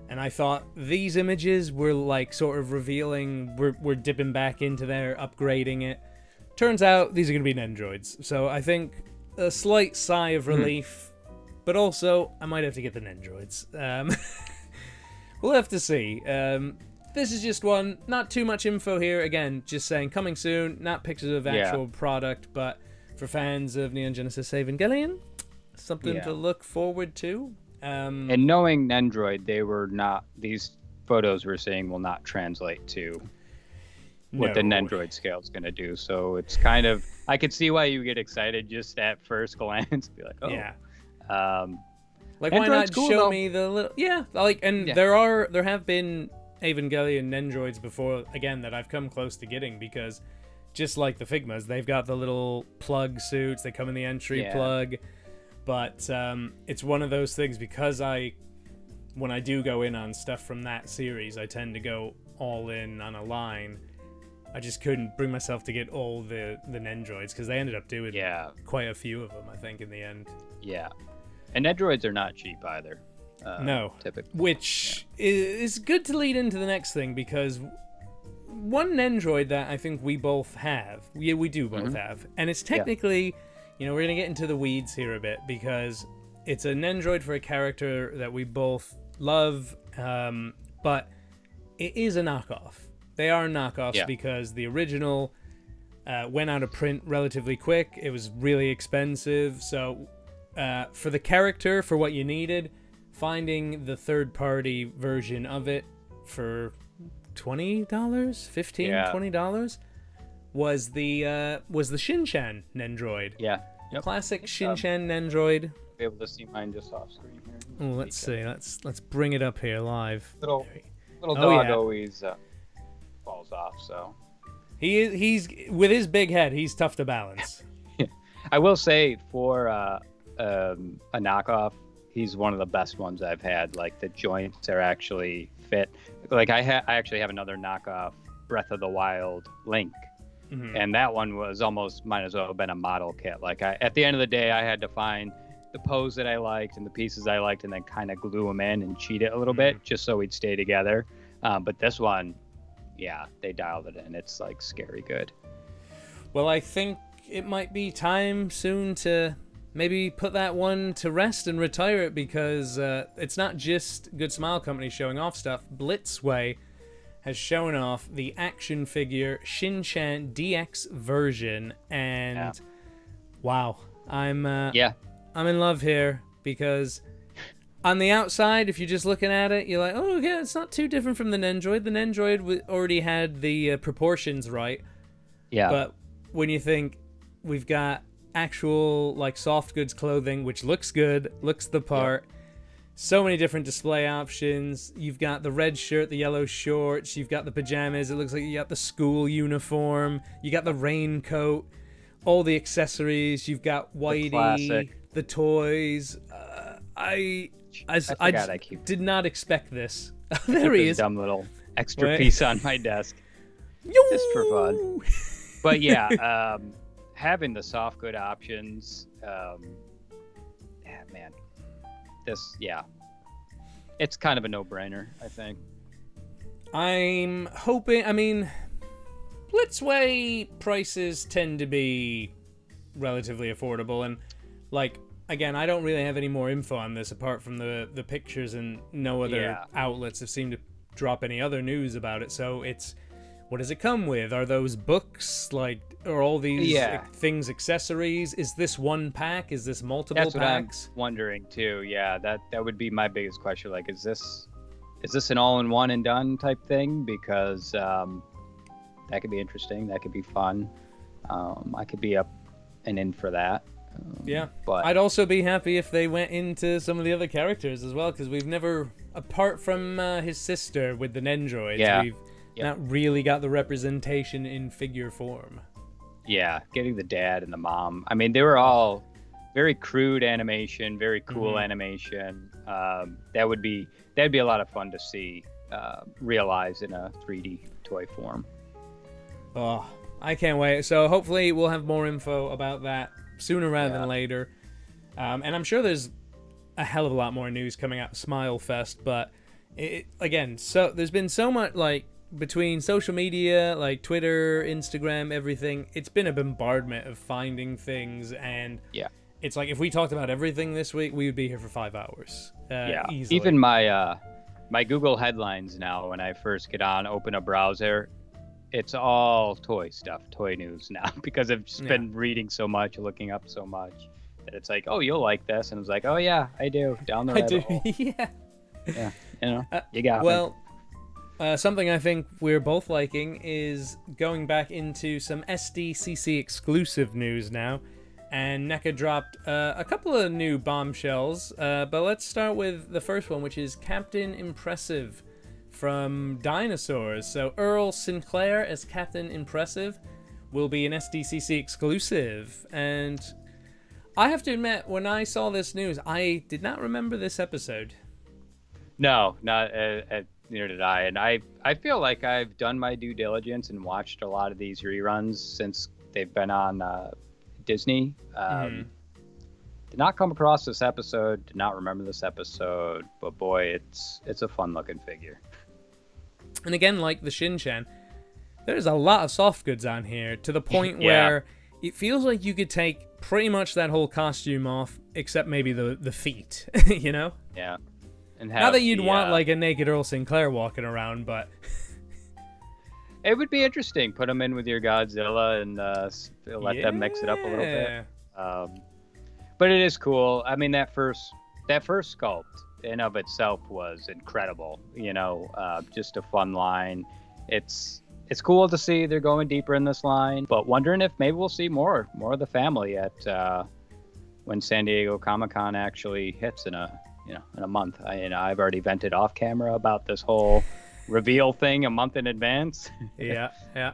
and I thought these images were like sort of revealing we're dipping back into there, upgrading it. Turns out these are going to be Nendroids. So I think a slight sigh of relief, but also I might have to get the Nendroids. We'll have to see. This is just one, not too much info here. Again, just saying coming soon, not pictures of actual product, but for fans of Neon Genesis Evangelion, something to look forward to. And knowing Nendroid, these photos we're seeing will not translate to what the Nendroid scale is going to do. So it's kind of, I could see why you get excited just at first glance. Be like, oh. Yeah. Like, why not cool, show me the little... Yeah, like, and there have been Evangelion Nendroids before, again, that I've come close to getting because just like the Figmas, they've got the little plug suits. They come in the entry plug. But it's one of those things because when I do go in on stuff from that series, I tend to go all in on a line. I just couldn't bring myself to get all the Nendroids because they ended up doing quite a few of them, I think, in the end. Yeah. And Nendroids are not cheap either. No. Typically. Which is good to lead into the next thing because one Nendroid that I think we both have, we do both have, and it's technically... You know, we're going to get into the weeds here a bit because it's a Nendroid for a character that we both love, but it is a knockoff. They are knockoffs because the original went out of print relatively quick. It was really expensive. So for the character, for what you needed, finding the third-party version of it for $20, $15, $20 was the Shin-Chan Nendroid. Yeah. Yep. Classic Shin-Chan Nendroid. Be able to see mine just off screen here. Oh, let's see. Let's bring it up here live. Little dog always falls off. So he's with his big head. He's tough to balance. I will say for a knockoff, he's one of the best ones I've had. Like the joints are actually fit. Like I actually have another knockoff Breath of the Wild Link. And that one was almost might as well have been a model kit. Like at the end of the day, I had to find the pose that I liked and the pieces I liked, and then kind of glue them in and cheat it a little bit just so we'd stay together. But this one, they dialed it in. It's like scary good. Well, I think it might be time soon to maybe put that one to rest and retire it because it's not just Good Smile Company showing off stuff. Blitzway has shown off the action figure Shin-Chan DX version, and wow, I'm in love here because on the outside, if you're just looking at it, you're like, oh yeah, it's not too different from the Nendroid. The Nendroid already had the proportions right. Yeah. But when you think we've got actual like soft goods clothing, which looks good, looks the part. So many different display options. You've got the red shirt, the yellow shorts. You've got the pajamas. It looks like you got the school uniform. You got the raincoat. All the accessories. You've got Whitey, the toys. I did not expect this. There he is. Dumb little extra piece on my desk. Just for fun. But yeah, having the soft good options. Man. It's kind of a no-brainer, I think. I'm hoping, I mean, Blitzway prices tend to be relatively affordable, and like, again, I don't really have any more info on this apart from the pictures, and no other outlets have seemed to drop any other news about it, so it's, what does it come with? Are those books, like, are all these things accessories? Is this one pack? Is this multiple packs? That's what I'm wondering too. Yeah, that would be my biggest question. Like, is this an all-in-one and done type thing? Because that could be interesting. That could be fun. I could be up and in for that. Yeah, but I'd also be happy if they went into some of the other characters as well, because we've never, apart from his sister with the Nendroids, we've not really got the representation in figure form. Yeah, getting the dad and the mom. I mean, they were all very crude animation, very cool animation. That'd be a lot of fun to see realized in a 3D toy form. Oh, I can't wait. So hopefully we'll have more info about that sooner rather than later. And I'm sure there's a hell of a lot more news coming out of Smile Fest, but so there's been so much, like, between social media, like Twitter, Instagram, everything, it's been a bombardment of finding things, and it's like if we talked about everything this week, we would be here for 5 hours. Easily. Even my Google headlines now, when I first open a browser, it's all toy stuff, toy news now, because I've just been reading so much, looking up so much, that it's like, oh, you'll like this, and it's like, oh yeah, I do, down the rabbit hole. Yeah, you know, you got me. Something I think we're both liking is going back into some SDCC exclusive news now, and NECA dropped a couple of new bombshells, but let's start with the first one, which is Captain Impressive from Dinosaurs. So Earl Sinclair as Captain Impressive will be an SDCC exclusive, and I have to admit, when I saw this news, I did not remember this episode. No, not neither did I, and I feel like I've done my due diligence and watched a lot of these reruns since they've been on Disney. Did not come across this episode, did not remember this episode, but boy, it's a fun looking figure. And again, like the Shin-Chan, there's a lot of soft goods on here, to the point where it feels like you could take pretty much that whole costume off, except maybe the feet, you know? Yeah. And not that you'd want like a naked Earl Sinclair walking around, but it would be interesting. Put them in with your Godzilla and let them mix it up a little bit. But it is cool. I mean, that first sculpt in of itself was incredible. You know, just a fun line. It's cool to see they're going deeper in this line, but wondering if maybe we'll see more of the family at when San Diego Comic-Con actually hits in a month. I've already vented off camera about this whole reveal thing a month in advance. Yeah.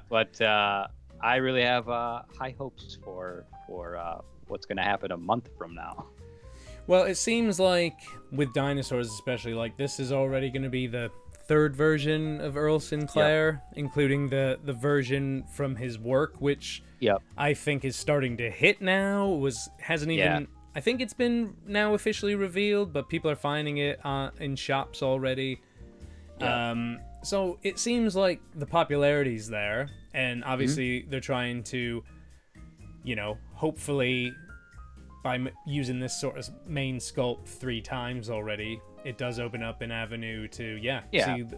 But I really have high hopes for what's going to happen a month from now. Well, it seems like with Dinosaurs especially, like this is already going to be the third version of Earl Sinclair, including the version from his work, which I think is starting to hit now. Hasn't even... I think it's been now officially revealed, but people are finding it in shops already. So it seems like the popularity's there, and obviously they're trying to, hopefully by using this sort of main sculpt 3 times already, it does open up an avenue to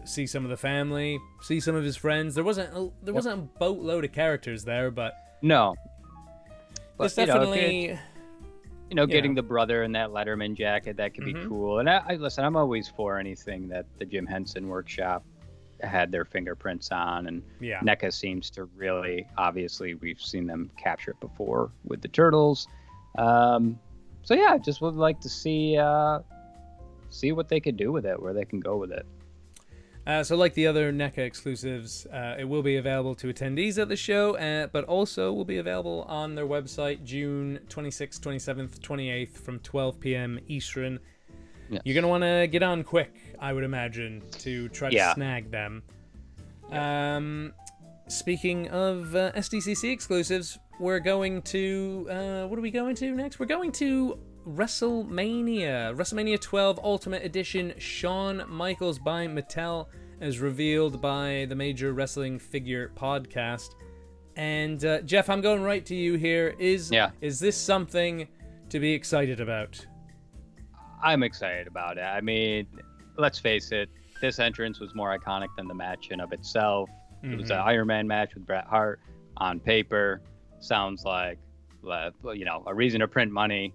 see some of the family, see some of his friends. There wasn't a boatload of characters there, but no, there's definitely. Getting the brother in that Letterman jacket, that could be cool. And I listen, I'm always for anything that the Jim Henson Workshop had their fingerprints on. And NECA seems to really, obviously, we've seen them capture it before with the Turtles. Just would like to see what they could do with it, where they can go with it. So like the other NECA exclusives, it will be available to attendees at the show, but also will be available on their website June 26th, 27th, 28th from 12 p.m. Eastern. Yes. You're going to want to get on quick, I would imagine, to try to snag them. Speaking of SDCC exclusives, we're going to... what are we going to next? We're going to WrestleMania 12 Ultimate Edition Shawn Michaels by Mattel, as revealed by the Major Wrestling Figure Podcast. And Jeff, I'm going right to you here. Is this something to be excited about? I'm excited about it. I mean, let's face it, this entrance was more iconic than the match in of itself. It was an Iron Man match with Bret Hart. On paper, sounds like a reason to print money.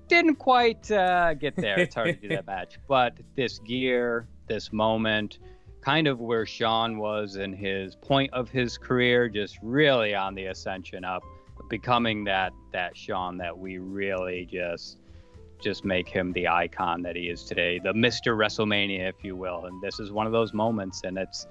Didn't quite get there. It's hard to do that match. But this gear, this moment, kind of where Shawn was in his point of his career, just really on the ascension up. becoming that Sean that we really just make him the icon that he is today, the Mr. WrestleMania, if you will. And this is one of those moments, and it's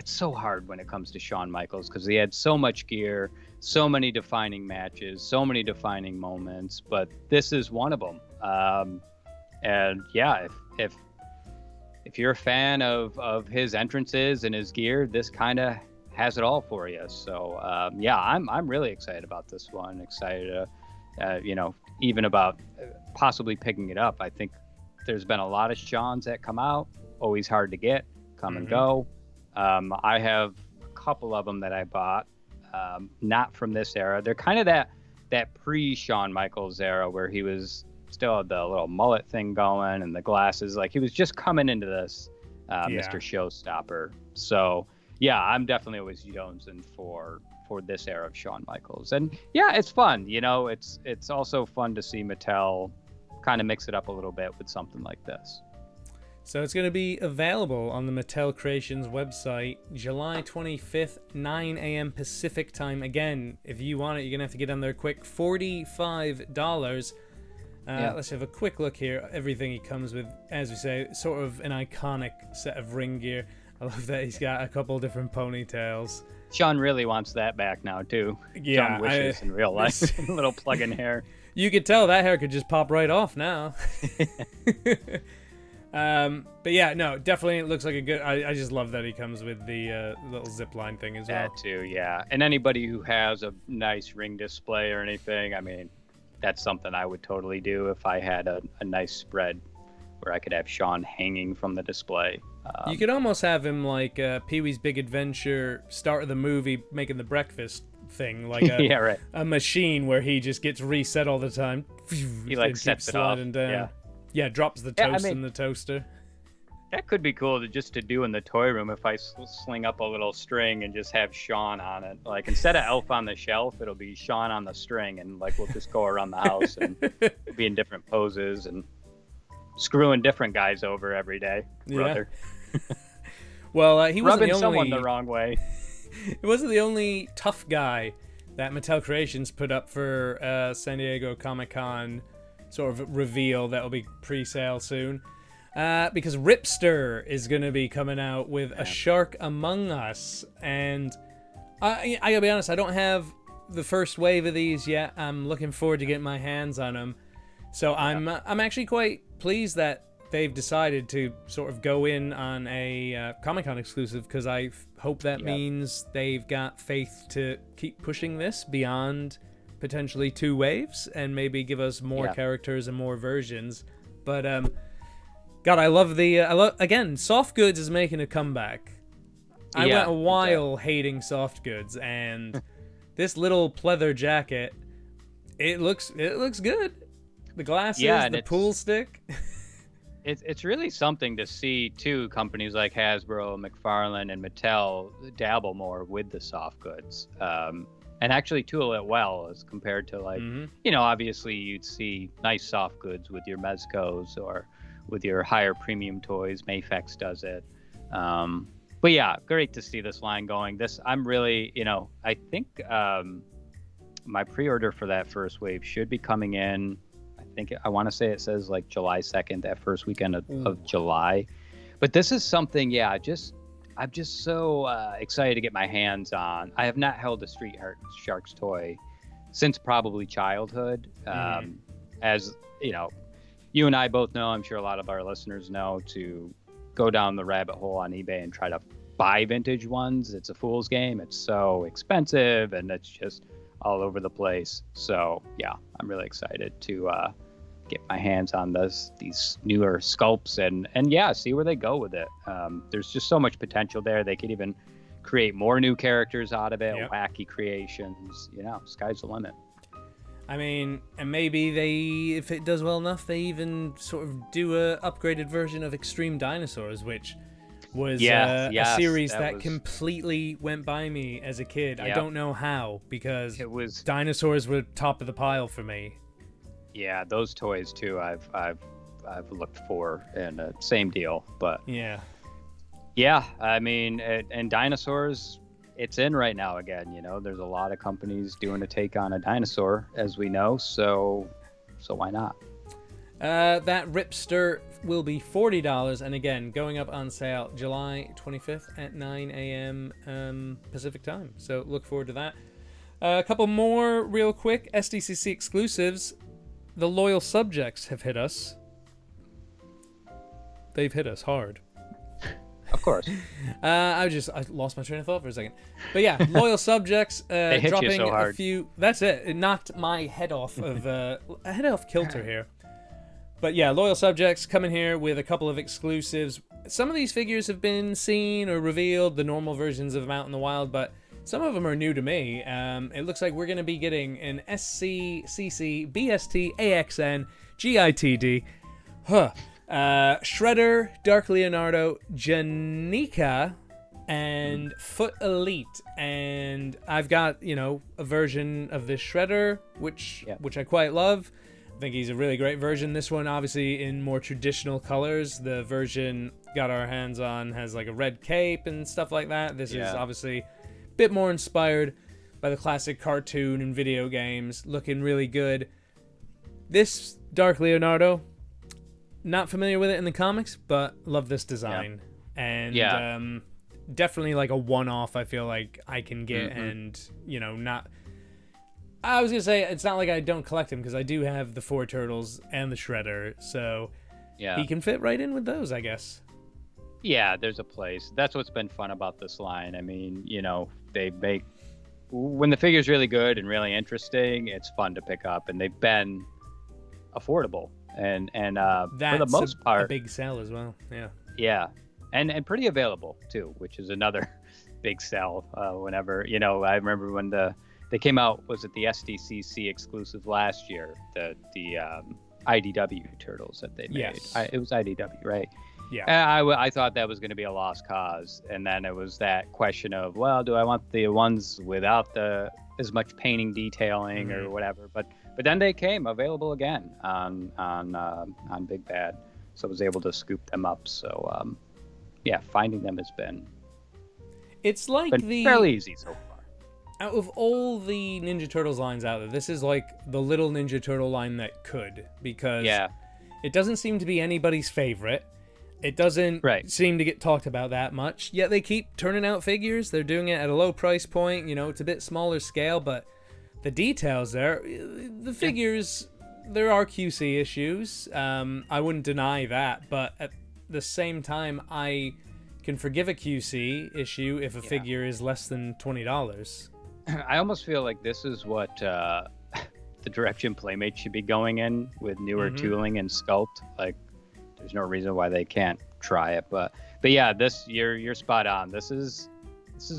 so hard when it comes to Shawn Michaels, because he had so much gear, so many defining matches, so many defining moments, but this is one of them. And yeah, if you're a fan of his entrances and his gear, this kind of has it all for you. So yeah, I'm really excited about this one. Excited to, even about possibly picking it up. I think there's been a lot of Shawns that come out, always hard to get, come and go. I have a couple of them that I bought, not from this era. They're kind of that pre-Shawn Michaels era where he was still had the little mullet thing going and the glasses. Like, he was just coming into this Mr. Showstopper. So yeah, I'm definitely always jonesing for this era of Shawn Michaels. And yeah, it's fun. It's also fun to see Mattel kind of mix it up a little bit with something like this. So it's going to be available on the Mattel Creations website July 25th, 9 a.m. Pacific time. Again, if you want it, you're going to have to get on there quick. $45. Let's have a quick look here. Everything he comes with, as we say, sort of an iconic set of ring gear. I love that he's got a couple different ponytails. Sean really wants that back now, too. Yeah, Sean wishes in real life. A little plug-in hair. You could tell that hair could just pop right off now. But yeah, no, definitely it looks like a good... I just love that he comes with the little zip line thing as well. That too, yeah. And anybody who has a nice ring display or anything, I mean, that's something I would totally do if I had a nice spread where I could have Sean hanging from the display. You could almost have him like Pee-wee's Big Adventure, start of the movie, making the breakfast thing, like a, yeah, right. a machine where he just gets reset all the time. He like sets it off. Down. Yeah, drops the toast in the toaster. That could be cool to do in the toy room if I sling up a little string and just have Sean on it. Like, instead of Elf on the Shelf, it'll be Sean on the string, and like we'll just go around the house and be in different poses and screwing different guys over every day, brother. Yeah. Well, he wasn't rubbing the only... someone the wrong way. He wasn't the only tough guy that Mattel Creations put up for San Diego Comic-Con sort of reveal that will be pre-sale soon. Because Ripster is going to be coming out with A Shark Among Us. And I gotta be honest, I don't have the first wave of these yet. I'm looking forward to getting my hands on them. So I'm actually quite pleased that they've decided to sort of go in on a Comic-Con exclusive, because I hope that means they've got faith to keep pushing this beyond potentially 2 waves and maybe give us more characters and more versions. But God, I love again, soft goods is making a comeback. I went a while hating soft goods, and this little pleather jacket, it looks good. The glasses, the pool stick. It's really something to see, too, companies like Hasbro, McFarlane, and Mattel dabble more with the soft goods. And actually tool it well as compared to, like, obviously you'd see nice soft goods with your Mezcos or with your higher premium toys. Mafex does it. But yeah, great to see this line going. I'm really, I think my pre-order for that first wave should be coming in. I want to say it says like July 2nd, that first weekend of July. But this is something, I'm just so excited to get my hands on. I have not held a Street Sharks toy since probably childhood. As you and I both know, I'm sure a lot of our listeners know, to go down the rabbit hole on eBay and try to buy vintage ones. It's a fool's game. It's so expensive, and it's just all over the place. So yeah, I'm really excited to get my hands on these newer sculpts and see where they go with it. There's just so much potential there. They could even create more new characters out of it, wacky creations. Sky's the limit. I mean, and maybe if it does well enough, they even sort of do a upgraded version of Extreme Dinosaurs, which was a series that completely went by me as a kid. I don't know how, because dinosaurs were top of the pile for me. Yeah, those toys too. I've looked for, and same deal. But yeah. I mean, and dinosaurs, it's in right now again. You know, there's a lot of companies doing a take on a dinosaur, as we know. So why not? That Ripster will be $40, and again, going up on sale July 25th at 9 a.m. Pacific time. So look forward to that. A couple more real quick SDCC exclusives. The loyal subjects have hit us. They've hit us hard. Of course. I lost my train of thought for a second. But yeah, loyal subjects They hit dropping you so hard. a few. That's it. It knocked my head off kilter here. But yeah, loyal subjects coming here with a couple of exclusives. Some of these figures have been seen or revealed. The normal versions of them out in the wild, but some of them are new to me. It looks like we're going to be getting an SDCC, BST, AXN, GITD, Shredder, Dark Leonardo, Janika, and Foot Elite. And I've got, a version of this Shredder, which I quite love. I think he's a really great version. This one, obviously, in more traditional colors. The version got our hands on has like a red cape and stuff like that. This is obviously a bit more inspired by the classic cartoon and video games. Looking really good. This Dark Leonardo, not familiar with it in the comics, but love this design. And definitely like a one-off I feel like I can get and, not... I was going to say, it's not like I don't collect them, because I do have the 4 turtles and the Shredder, so he can fit right in with those, I guess. Yeah, there's a place. That's what's been fun about this line. I mean, they make... When the figure's really good and really interesting, it's fun to pick up, and they've been affordable. And for the most part... a big sell as well, Yeah, and pretty available, too, which is another big sell whenever... I remember when they came out, was it the SDCC exclusive last year? The IDW turtles that they made. Yes. It was IDW, right? Yeah. I thought that was going to be a lost cause, and then it was that question of, well, do I want the ones without as much painting detailing or whatever? But then they came available again on Big Bad, so I was able to scoop them up. So finding them has been fairly easy so far. Out of all the Ninja Turtles lines out there, this is like the little Ninja Turtle line that could, because it doesn't seem to be anybody's favorite. It doesn't seem to get talked about that much, yet they keep turning out figures. They're doing it at a low price point. It's a bit smaller scale, but the details there, the figures, there are QC issues. I wouldn't deny that, but at the same time, I can forgive a QC issue if a figure is less than $20. I almost feel like this is what the direction Playmates should be going in, with newer tooling and sculpt. Like, there's no reason why they can't try it. But yeah, you're spot on. This has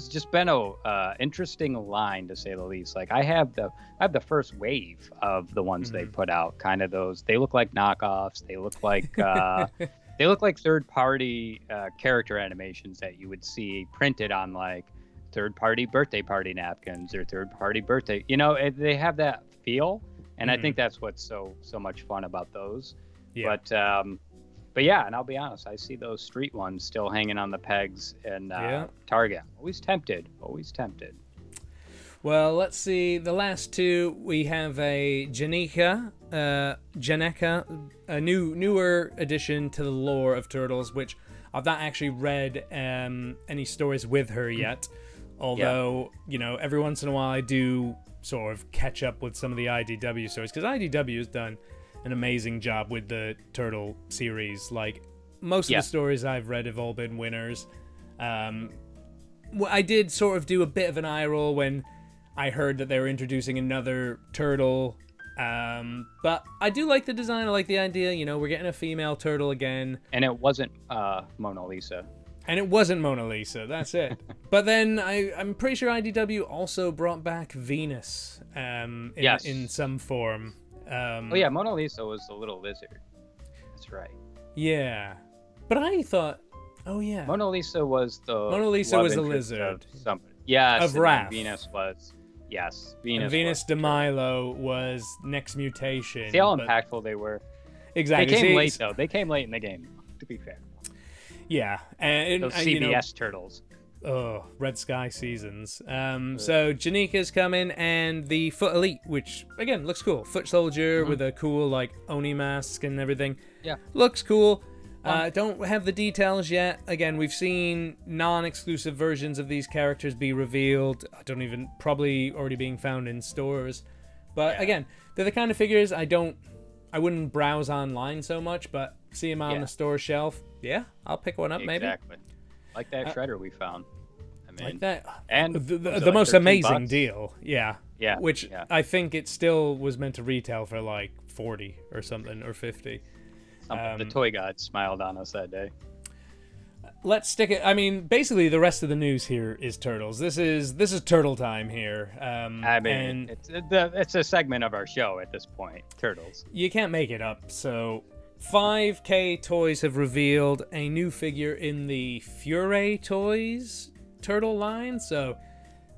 just been a interesting line, to say the least. Like, I have the first wave of the ones they put out. Kind of those. They look like knockoffs. They look like third-party character animations that you would see printed on like third-party birthday party napkins or third-party birthday. They have that feel, and I think that's what's so much fun about those. But yeah, and I'll be honest, I see those street ones still hanging on the pegs in Target. Always tempted. Well, let's see. The last two, we have a Janika, a newer addition to the lore of Turtles, which I've not actually read any stories with her yet. Although, every once in a while I do sort of catch up with some of the IDW stories, because IDW has done an amazing job with the Turtle series. Like, most of the stories I've read have all been winners. I did sort of do a bit of an eye roll when I heard that they were introducing another Turtle. But I do like the design. I like the idea. We're getting a female Turtle again. And it wasn't Mona Lisa. And it wasn't Mona Lisa, that's it. But then I'm pretty sure IDW also brought back Venus in some form. Mona Lisa was the little lizard. That's right. Yeah. But I thought, Mona Lisa was the a lizard. Of somebody. Yes. Of Raph. Venus was, Venus. And Venus de Milo was Next Mutation. See how impactful they were. Exactly. They came late, though. They came late in the game, to be fair. Yeah, and those CBS turtles. Red Sky Seasons. So Janika's coming, and the Foot Elite, which again looks cool. Foot Soldier with a cool like Oni mask and everything. Yeah, looks cool. Don't have the details yet. Again, we've seen non-exclusive versions of these characters be revealed. Probably already being found in stores. But again, they're the kind of figures I wouldn't browse online so much, but see them on the store shelf. Yeah, I'll pick one up maybe. Exactly. Like that Shredder we found. I mean, like that. And the most amazing deal. Yeah. Yeah. Which I think it still was meant to retail for like 40 or something, or 50. The toy god smiled on us that day. Let's stick it. I mean, basically, the rest of the news here is turtles. This is turtle time here. I mean, it's a segment of our show at this point. Turtles. You can't make it up. So, 5K Toys have revealed a new figure in the Fure Toys turtle line. So,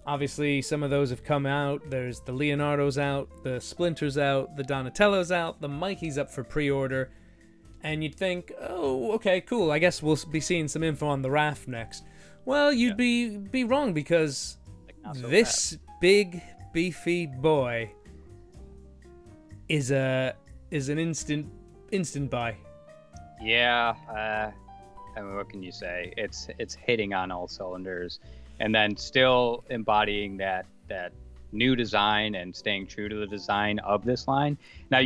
obviously, some of those have come out. There's the Leonardo's out, the Splinter's out, the Donatello's out, the Mikey's up for pre-order. And you'd think, oh, okay, cool. I guess we'll be seeing some info on the Raph next. Well, you'd be wrong, because this big, beefy boy is an instant buy. Yeah. I mean, what can you say? It's hitting on all cylinders, and then still embodying that new design and staying true to the design of this line. Now,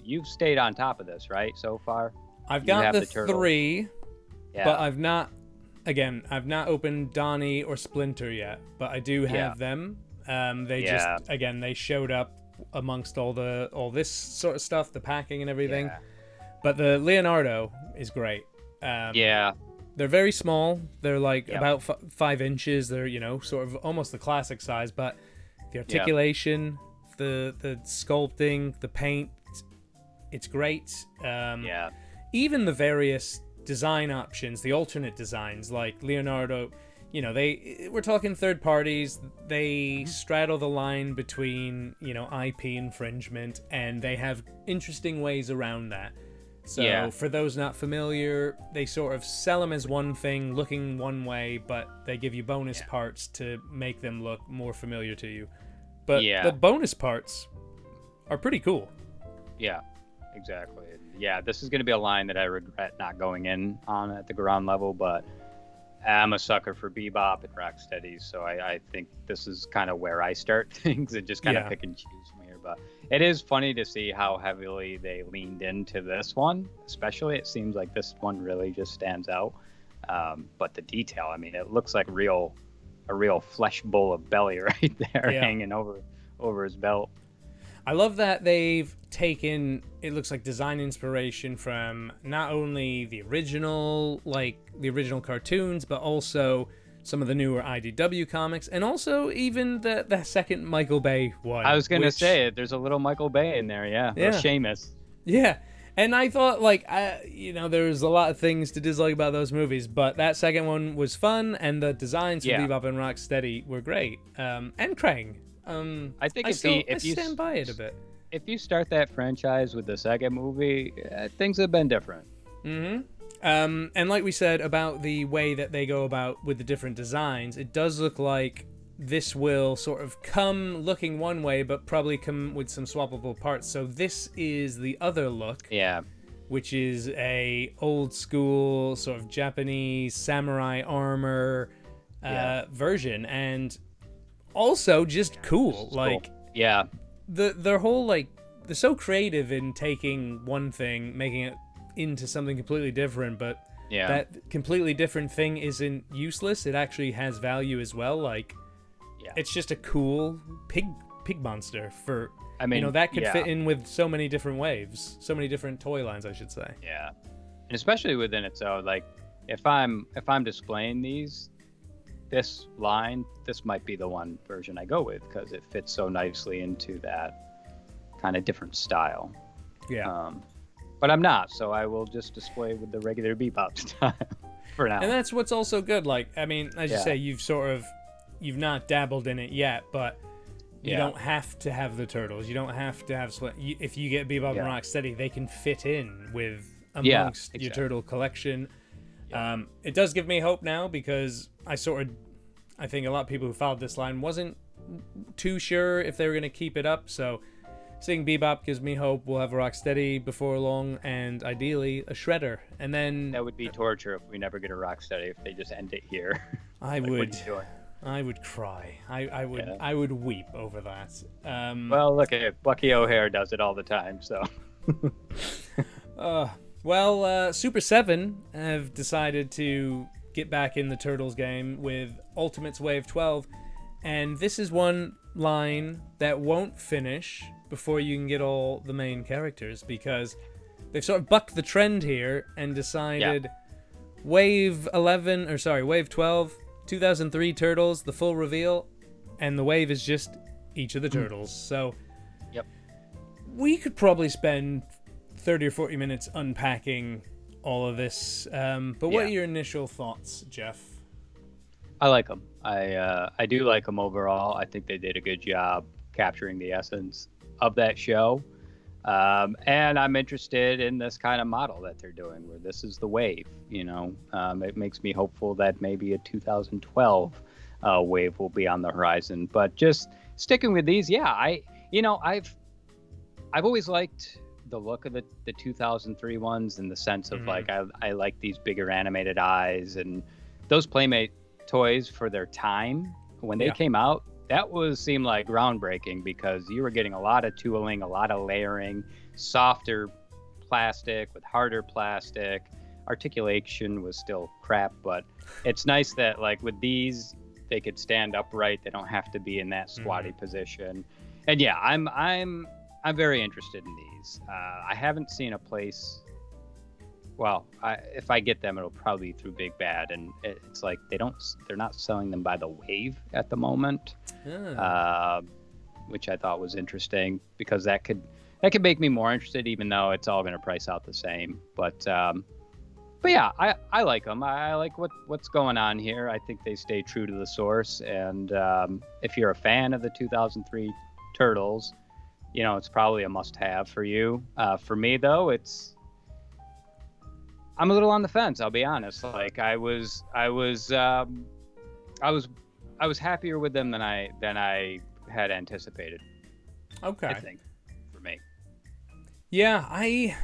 you've stayed on top of this, right, so far? I've got the 3, but I've not opened Donnie or Splinter yet, but I do have them. They showed up amongst all this sort of stuff, the packing and everything. Yeah. But the Leonardo is great. They're very small. They're like about 5 inches. They're, sort of almost the classic size, but the articulation, the sculpting, the paint, it's great. Even the various design options, the alternate designs, like Leonardo, we're talking third parties. They straddle the line between, IP infringement, and they have interesting ways around that. So for those not familiar, they sort of sell them as one thing, looking one way, but they give you bonus parts to make them look more familiar to you. But the bonus parts are pretty cool. Yeah. Exactly. Yeah, this is going to be a line that I regret not going in on at the ground level, but I'm a sucker for Bebop and Rocksteady, so I think this is kind of where I start things and just kind of pick and choose from here. But it is funny to see how heavily they leaned into this one, especially. It seems like this one really just stands out. But the detail, I mean, it looks like a real flesh bowl of belly right there hanging over his belt. I love that they've taken, it looks like, design inspiration from not only the original cartoons, but also some of the newer IDW comics, and also even the second Michael Bay one. I was going to say it. There's a little Michael Bay in there, yeah. Or Seamus. Yeah. And I thought, there's a lot of things to dislike about those movies, but that second one was fun, and the designs for Bebop and Rocksteady were great. And Krang. I think I stand by it a bit. If you start that franchise with the second movie, things have been different. Mm-hmm. And like we said about the way that they go about with the different designs, it does look like this will sort of come looking one way, but probably come with some swappable parts. So this is the other look. Yeah. Which is a old school sort of Japanese samurai armor version, and also just cool. Their whole they're so creative in taking one thing, making it into something completely different, but that completely different thing isn't useless. It actually has value as well. It's just a cool pig monster for, that could fit in with so many different waves, so many different toy lines, I should say. Yeah. And especially within its own, if I'm displaying this line, this might be the one version I go with, because it fits so nicely into that kind of different style. Yeah. But I'm not, so I will just display with the regular Bebop style for now. And that's what's also good. As you say, you've not dabbled in it yet, but you don't have to have the turtles. You don't have to have if you get Bebop and Rocksteady, they can fit in with amongst your turtle collection. It does give me hope now because I think a lot of people who followed this line wasn't too sure if they were going to keep it up. So seeing Bebop gives me hope. We'll have a Rocksteady before long, and ideally a Shredder. And then that would be torture if we never get a Rocksteady, if they just end it here. I would cry. I would weep over that. Well, look at it. Bucky O'Hare does it all the time, so. Super 7 have decided to get back in the Turtles game with Ultimates Wave 12, and this is one line that won't finish before you can get all the main characters, because they've sort of bucked the trend here and decided Wave 12, 2003 Turtles, the full reveal, and the wave is just each of the Turtles. So we could probably spend 30 or 40 minutes unpacking all of this. But what are your initial thoughts, Jeff? I like them. I do like them overall. I think they did a good job capturing the essence of that show. And I'm interested in this kind of model that they're doing, where this is the wave. It makes me hopeful that maybe a 2012 wave will be on the horizon. But just sticking with these, I've always liked the look of the 2003 ones, in the sense of like I like these bigger animated eyes, and those Playmate toys for their time when they came out, that seemed like groundbreaking, because you were getting a lot of tooling, a lot of layering, softer plastic with harder plastic. Articulation was still crap, but it's nice that like with these they could stand upright. They don't have to be in that squatty position. And I'm very interested in these. I haven't seen a place. Well, if I get them, it'll probably be through Big Bad, and it's like they're not selling them by the wave at the moment, which I thought was interesting, because that could make me more interested, even though it's all going to price out the same. But yeah, I like them. I like what's going on here. I think they stay true to the source, and if you're a fan of the 2003 Turtles, it's probably a must-have for you. For me, though, I'm a little on the fence. I'll be honest. Like I was happier with them than I had anticipated. Okay. I think for me. Yeah, I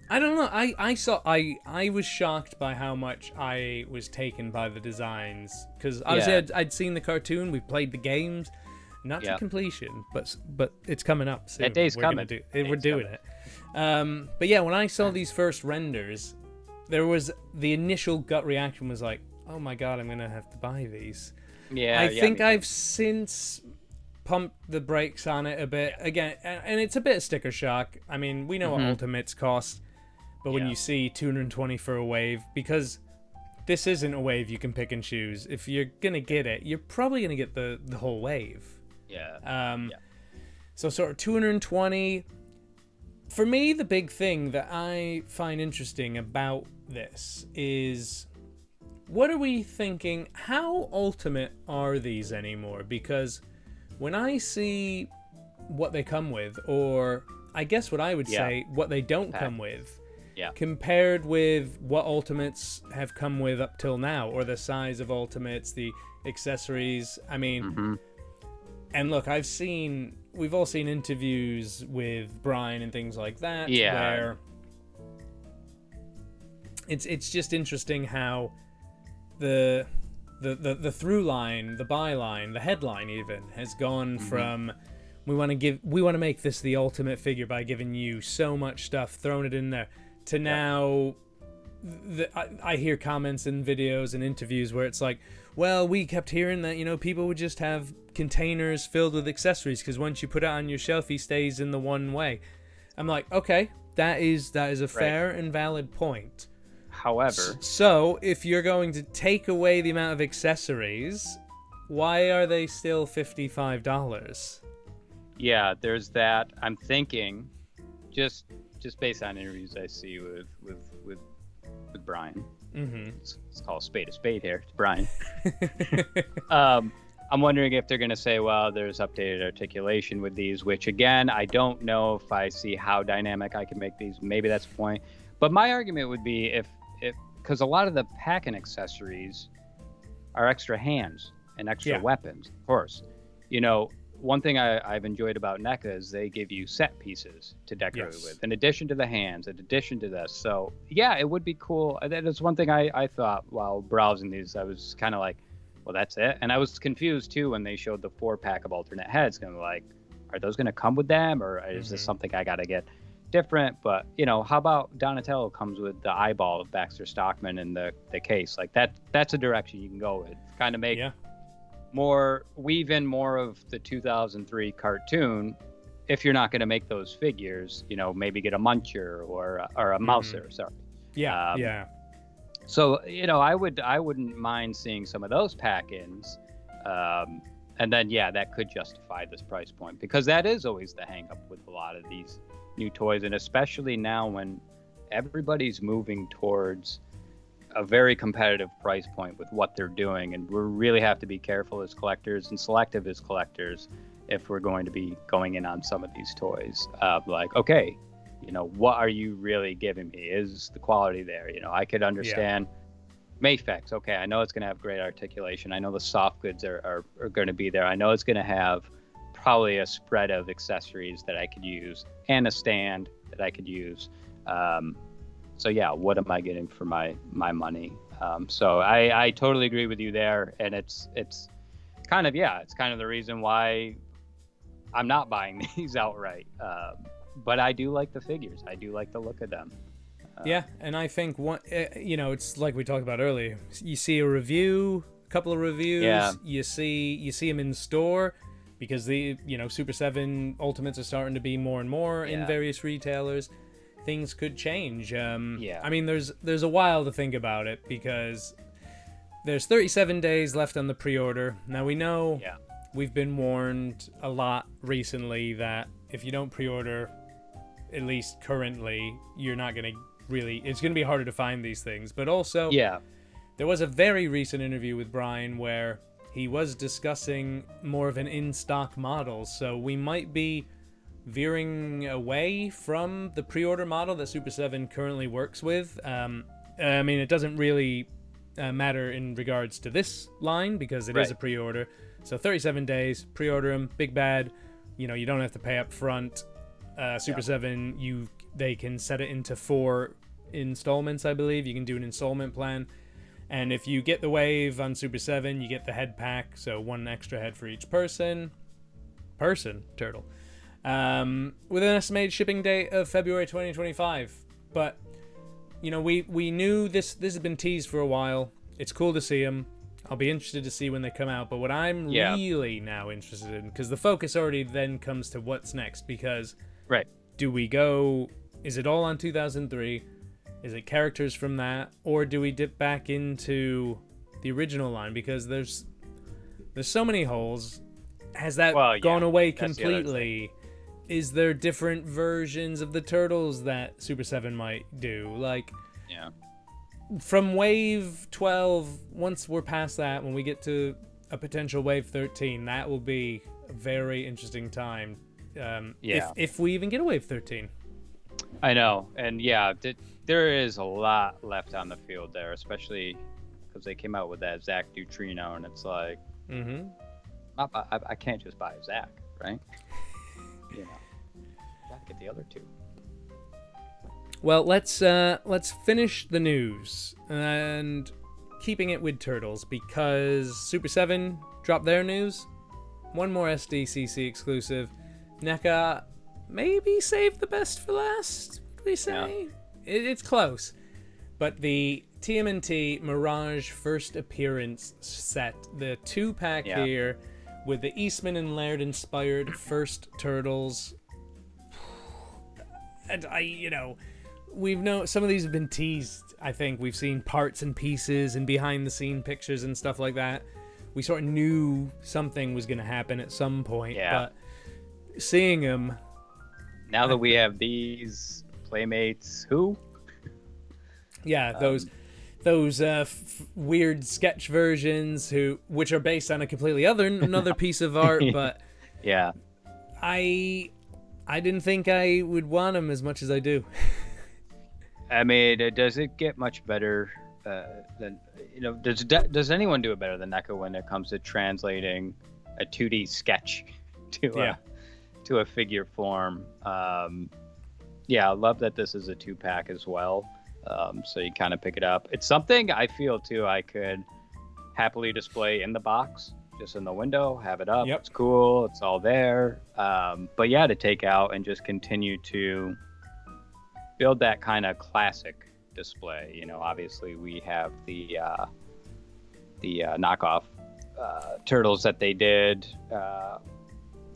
don't know. I was shocked by how much I was taken by the designs, because obviously I'd seen the cartoon, we played the games, not to completion, but it's coming up soon. That day's coming. We're doing it. But yeah, when I saw these first renders, there was the initial gut reaction was like, oh my god, I'm gonna have to buy these. I think I've since pumped the brakes on it a bit again, and it's a bit of sticker shock. I mean, we know what Ultimates cost, but when you see $220 for a wave, because this isn't a wave you can pick and choose. If you're gonna get it, you're probably gonna get the whole wave. So sort of $220. For me, the big thing that I find interesting about this is, what are we thinking? How ultimate are these anymore? Because when I see what they come with, or I guess what I would say, what they don't come with, compared with what Ultimates have come with up till now, or the size of Ultimates, the accessories, I mean, and look, we've all seen interviews with Brian and things like that, where it's just interesting how the through line, the byline, the headline even has gone from we want to make this the ultimate figure by giving you so much stuff, throwing it in there, to now I hear comments in videos and interviews where it's like, well, we kept hearing that, people would just have containers filled with accessories, because once you put it on your shelf, he stays in the one way. I'm like, okay, that is a fair and valid point. However, so if you're going to take away the amount of accessories, why are they still $55? Yeah, there's that. I'm thinking, just based on interviews I see with Brian. Let's call a spade here. It's Brian. I'm wondering if they're going to say, well, there's updated articulation with these, which again, I don't know if I see how dynamic I can make these. Maybe that's the point. But my argument would be, because a lot of the packing accessories are extra hands and extra weapons, of course. One thing I've enjoyed about NECA is they give you set pieces to decorate with, in addition to the hands, in addition to this. So, yeah, it would be cool. That is one thing I thought while browsing these. I was kind of like, well, that's it. And I was confused, too, when they showed the 4-pack of alternate heads. Kind of like, are those going to come with them, or is this something I got to get different? But, how about Donatello comes with the eyeball of Baxter Stockman in the case? Like, that's a direction you can go with. Kind of make... weave in more of the 2003 cartoon. If you're not going to make those figures, maybe get a Muncher or a Mouser. Sorry. So I wouldn't mind seeing some of those pack-ins, and then that could justify this price point, because that is always the hang-up with a lot of these new toys, and especially now when everybody's moving towards a very competitive price point with what they're doing, and we really have to be careful as collectors and selective as collectors if we're going to be going in on some of these toys. Like, okay, what are you really giving me? Is the quality there? I could understand Mafex. Okay, I know it's going to have great articulation. I know the soft goods are going to be there. I know it's going to have probably a spread of accessories that I could use and a stand that I could use. So what am I getting for my money? So I totally agree with you there, and it's kind of the reason why I'm not buying these outright. But I do like the figures. I do like the look of them. And I think it's like we talked about earlier. You see a couple of reviews. You see them in store, because the Super 7 Ultimates are starting to be more and more in various retailers. Things could change. I mean, there's a while to think about it, because there's 37 days left on the pre-order. Now, we know we've been warned a lot recently that if you don't pre-order, at least currently, you're not going to it's going to be harder to find these things. But also, there was a very recent interview with Brian where he was discussing more of an in-stock model. So we might be veering away from the pre-order model that Super 7 currently works with. I mean, it doesn't really matter in regards to this line, because it is a pre-order. So 37 days, pre-order them, big bad. You don't have to pay up front. Super 7, they can set it into 4 installments, I believe. You can do an installment plan. And if you get the wave on Super 7, you get the head pack, so 1 extra head for each turtle. With an estimated shipping date of February 2025. But, we knew this has been teased for a while. It's cool to see them. I'll be interested to see when they come out. But what I'm really now interested in, because the focus already then comes to what's next, because do we go, is it all on 2003? Is it characters from that? Or do we dip back into the original line? Because there's so many holes. Has that gone away completely? Is there different versions of the Turtles that Super 7 might do? Like, from Wave 12, once we're past that, when we get to a potential Wave 13, that will be a very interesting time. If we even get a Wave 13. I know. And there is a lot left on the field there, especially because they came out with that Zach Neutrino, and it's like, I can't just buy a Zach, right? Gotta get the other 2. Well, let's finish the news, and keeping it with Turtles, because Super 7 dropped their news. One more SDCC exclusive. NECA maybe saved the best for last, would we say? It's close. But the TMNT Mirage first appearance set, the 2-pack here, with the Eastman and Laird inspired first Turtles. And we've known some of these have been teased. I think we've seen parts and pieces and behind the scene pictures and stuff like that. We sort of knew something was going to happen at some point, but seeing them now that we have these Playmates, those weird sketch versions which are based on a completely another piece of art, but I didn't think I would want them as much as I do. I mean, does it get much better than does anyone do it better than NECA when it comes to translating a 2D sketch to a figure form? Yeah, I love that this is a 2-pack as well. So you kind of pick it up. It's something I feel too I could happily display in the box, just in the window, have it up. Yep. It's cool. It's all there. But yeah, to take out and just continue to build that kind of classic display. You know, obviously we have the knockoff turtles that they did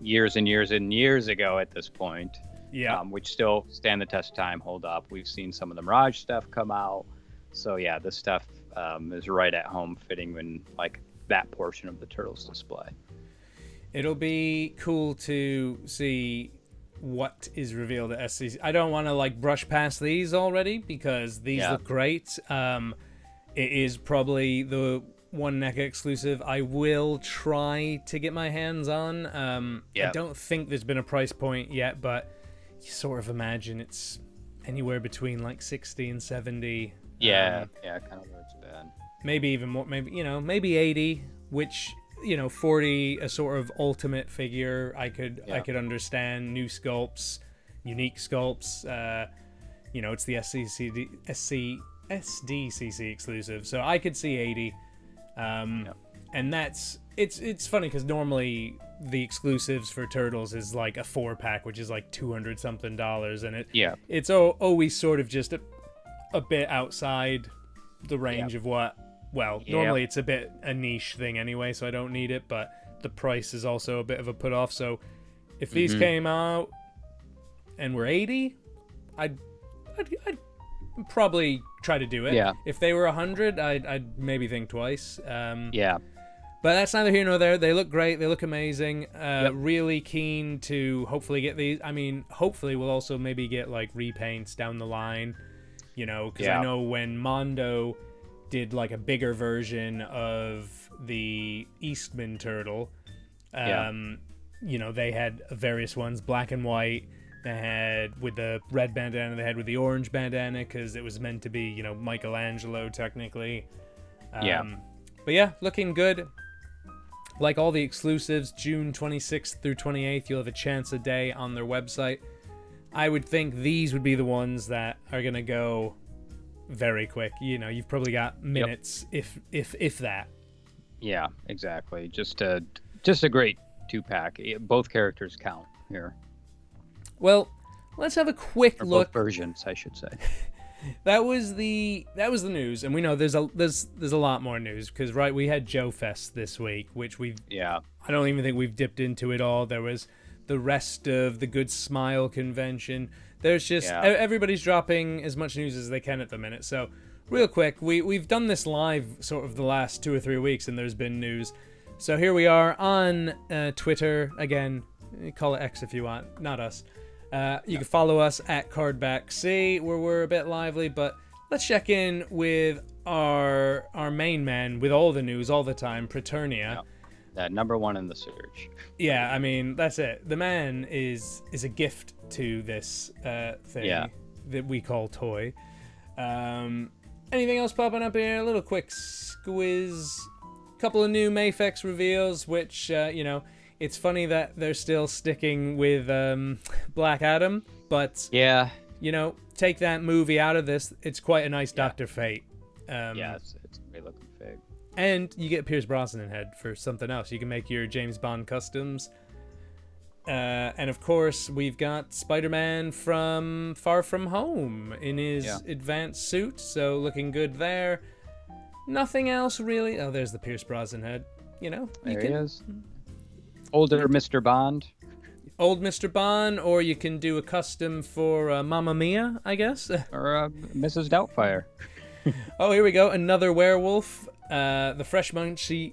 years and years and years ago at this point. Yeah. Which still stand the test of time, hold up. We've seen some of the Mirage stuff come out. So yeah, this stuff is right at home fitting in like that portion of the Turtles display. It'll be cool to see what is revealed at SDCC. I don't want to like brush past these already because these look great. It is probably the one NECA exclusive I will try to get my hands on. I don't think there's been a price point yet, but you sort of imagine it's anywhere between like 60 and 70. Yeah, kind of where it's been. Maybe even more, maybe 80, which, 40, a sort of ultimate figure, I could understand. New sculpts, unique sculpts, it's the SDCC exclusive, so I could see 80. And that's it's funny because normally the exclusives for Turtles is like a 4-pack, which is like $200 something, and it's always sort of just a bit outside the range of what. Well, normally it's a niche thing anyway, so I don't need it, but the price is also a bit of a put off. So if these came out and were 80, I'd probably try to do it. Yeah. If they were 100, I'd maybe think twice. But that's neither here nor there. They look great. They look amazing. Really keen to hopefully get these. I mean, hopefully we'll also maybe get like repaints down the line, because I know when Mondo did like a bigger version of the Eastman turtle, they had various ones, black and white. They had with the red bandana, they had with the orange bandana because it was meant to be, Michelangelo technically. But yeah, looking good. Like all the exclusives, June 26th through 28th, you'll have a chance a day on their website. I would think these would be the ones that are going to go very quick. You've probably got minutes, if that. Yeah, exactly. Just a great 2-pack. Both characters count here. Well, let's have a quick look. Both versions, I should say. That was the news, and we know there's a lot more news because we had Joe Fest this week, which I don't even think we've dipped into it all. There was the rest of the Good Smile convention. There's just everybody's dropping as much news as they can at the minute. So real quick, we've done this live sort of the last 2 or 3 weeks, and there's been news. So here we are on Twitter again. Call it X if you want, not us. You can follow us at Cardback where we're a bit lively, but let's check in with our main man with all the news all the time, Praeternia. That number one in the search. Yeah, I mean, that's it. The man is a gift to this thing that we call toy. Anything else popping up here? A little quick squiz. Couple of new Mafex reveals, which, it's funny that they're still sticking with Black Adam, but take that movie out of this. It's quite a nice Dr. Fate. It's a great looking fig. And you get Pierce Brosnan head for something else. You can make your James Bond customs. And of course, we've got Spider-Man from Far From Home in his advanced suit, so looking good there. Nothing else really. Oh, there's the Pierce Brosnan head. There he is. Older Mr. Bond. Old Mr. Bond, or you can do a custom for Mamma Mia, I guess. Or Mrs. Doubtfire. Oh, here we go. Another werewolf. The Fresh Monkey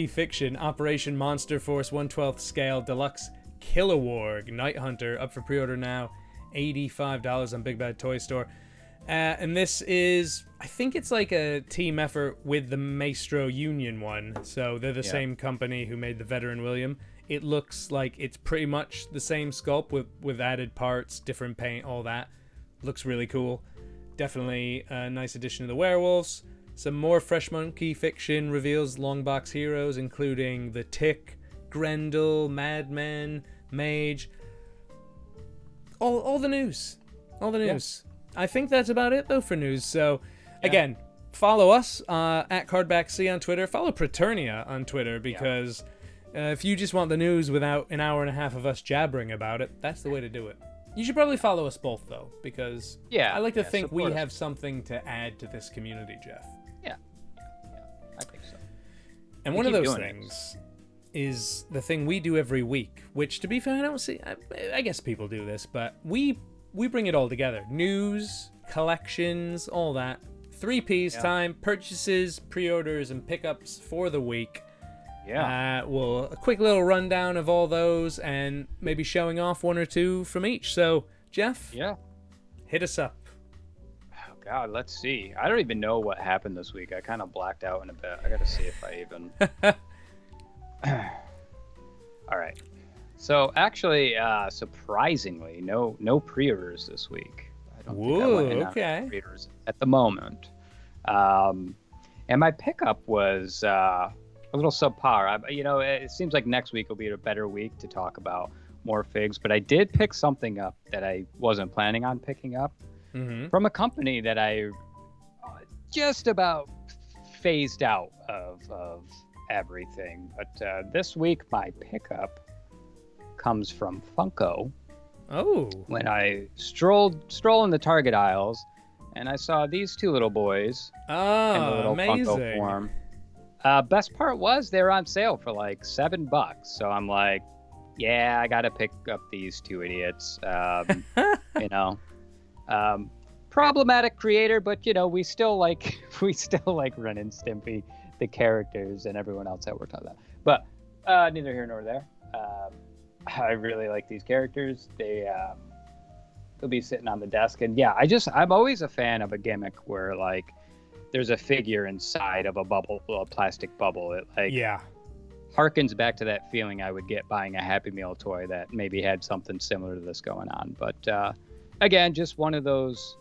Fiction Operation Monster Force 1/12 Scale Deluxe Kilowog Night Hunter up for pre-order now. $85 on Big Bad Toy Store. And this is, I think it's like a team effort with the Maestro Union one. So they're the same company who made the Veteran William. It looks like it's pretty much the same sculpt with added parts, different paint, all that. looks really cool. Definitely a nice addition to the werewolves. Some more Fresh Monkey fiction reveals Longbox heroes, including the Tick, Grendel, Madman, Mage. All the news. All the news. Yeah. I think that's about it, though, for news. So, again, follow us at CardbackC on Twitter. Follow Praeternia on Twitter, because if you just want the news without an hour and a half of us jabbering about it, that's the way to do it. You should probably follow us both, though, because I like to think we have something to add to this community, Jeff. Yeah, I think so. And one of those things is the thing we do every week, which, to be fair, I don't see. I guess people do this, but we bring it all together: news, collections, all that. 3 P's time: purchases, pre-orders, and pickups for the week. Yeah. Well, a quick little rundown of all those, and maybe showing off 1 or 2 from each. So, Jeff. Yeah. Hit us up. God, let's see. I don't even know what happened this week. I kind of blacked out in a bit. I got to see if I even... All right. So, actually, surprisingly, no pre-orders this week. I don't think I went in on pre-orders at the moment. And my pickup was a little subpar. It seems like next week will be a better week to talk about more figs, but I did pick something up that I wasn't planning on picking up. From a company that I just about phased out of everything. But this week, my pickup comes from Funko. Oh. When I stroll in the Target aisles, and I saw these 2 little boys in a little amazing. Funko form. Best part was they were on sale for like $7. So I'm like, yeah, I got to pick up these 2 idiots. Problematic creator, but we still like Ren and Stimpy, the characters, and everyone else that worked on that. But neither here nor there. I really like these characters. They'll be sitting on the desk, and I'm always a fan of a gimmick where like there's a figure inside of a plastic bubble. It harkens back to that feeling I would get buying a Happy Meal toy that maybe had something similar to this going on. But again, just one of those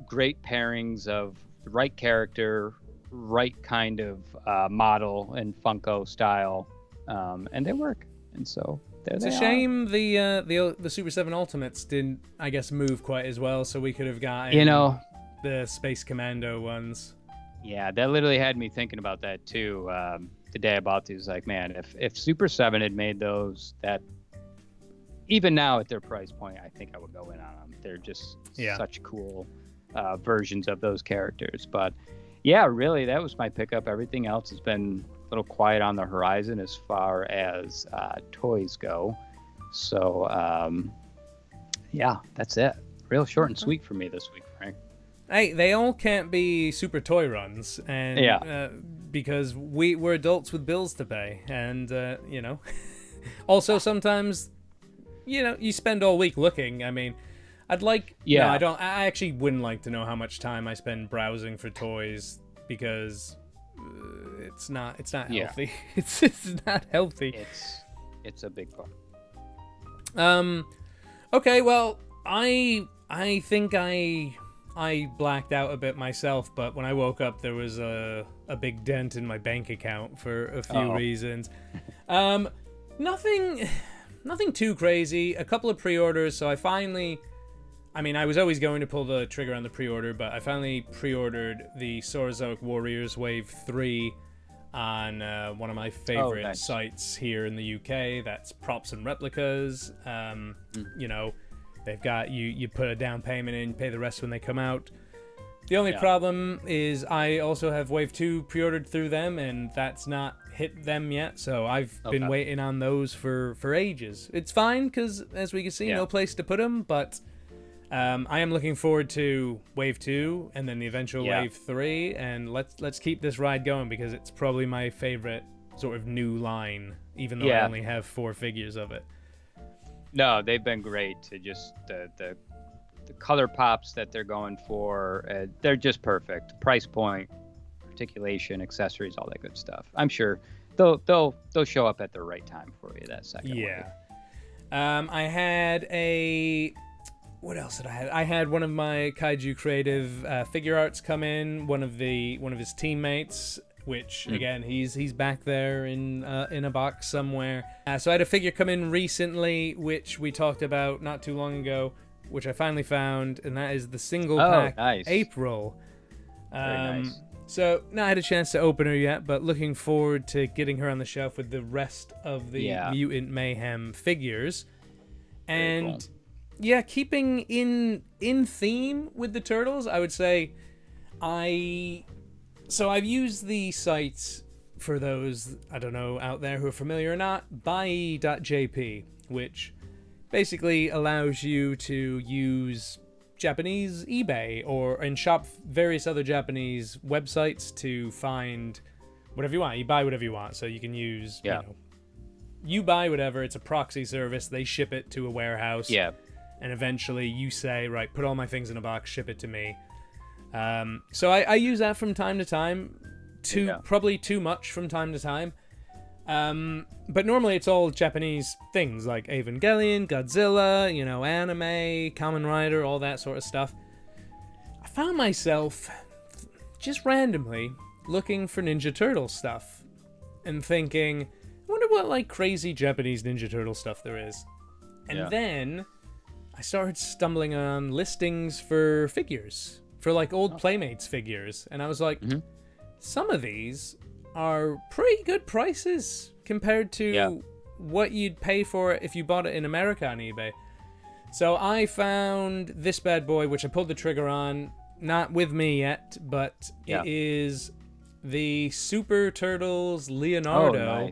great pairings of the right character, right kind of model and Funko style, and they work. And so it's a shame the Super 7 Ultimates didn't, I guess, move quite as well, so we could have gotten the Space Commando ones. Yeah, that literally had me thinking about that too. The day I bought these, like, man, if Super 7 had made those, that even now at their price point, I think I would go in on them. They're just such cool versions of those characters. But yeah, really, that was my pickup. Everything else has been a little quiet on the horizon as far as toys go. So that's it. Real short and sweet for me this week, Frank. Hey, they all can't be super toy runs, and because we're adults with bills to pay, and also sometimes you spend all week looking. I mean, I'd like I actually wouldn't like to know how much time I spend browsing for toys, because it's not healthy. It's not healthy. It's a big part. Okay, well, I think I blacked out a bit myself, but when I woke up, there was a big dent in my bank account for a few reasons. Nothing too crazy. A couple of pre-orders, so I was always going to pull the trigger on the pre-order, but I finally pre-ordered the Saurozoic Warriors Wave 3 on one of my favorite sites here in the UK. That's Props and Replicas. They've got you put a down payment in, pay the rest when they come out. The only problem is I also have Wave 2 pre-ordered through them, and that's not hit them yet, so I've been waiting on those for ages. It's fine, because as we can see, no place to put them, but I am looking forward to Wave 2 and then the eventual Wave 3, and let's keep this ride going, because it's probably my favorite sort of new line, even though I only have 4 figures of it. No, they've been great. To just the color pops that they're going for, they're just perfect. Price point, articulation, accessories, all that good stuff. I'm sure they'll show up at the right time for you that second. Yeah. I had a what else did I have? I had one of my Kaiju creative figure arts come in. One of his teammates, which again he's back there in a box somewhere. So I had a figure come in recently, which we talked about not too long ago, which I finally found, and that is the single pack April. Very nice. So not had a chance to open her yet, but looking forward to getting her on the shelf with the rest of the Mutant Mayhem figures. And cool. Yeah, keeping in theme with the Turtles, I would say I've used the sites, for those, I don't know, out there who are familiar or not, buy.jp, which basically allows you to use Japanese eBay and shop various other Japanese websites to find whatever you want. You buy whatever you want, so you can use, you buy whatever. It's a proxy service. They ship it to a warehouse. Yeah. And eventually you say, right, put all my things in a box, ship it to me. So I use that from time to time, probably too much from time to time. But normally it's all Japanese things like Evangelion, Godzilla, anime, Kamen Rider, all that sort of stuff. I found myself just randomly looking for Ninja Turtle stuff and thinking, I wonder what crazy Japanese Ninja Turtle stuff there is. And then I started stumbling on listings for figures, for old Playmates figures. And I was like, some of these are pretty good prices compared to what you'd pay for it if you bought it in America on eBay. So I found this bad boy, which I pulled the trigger on, not with me yet, but it is the Super Turtles Leonardo,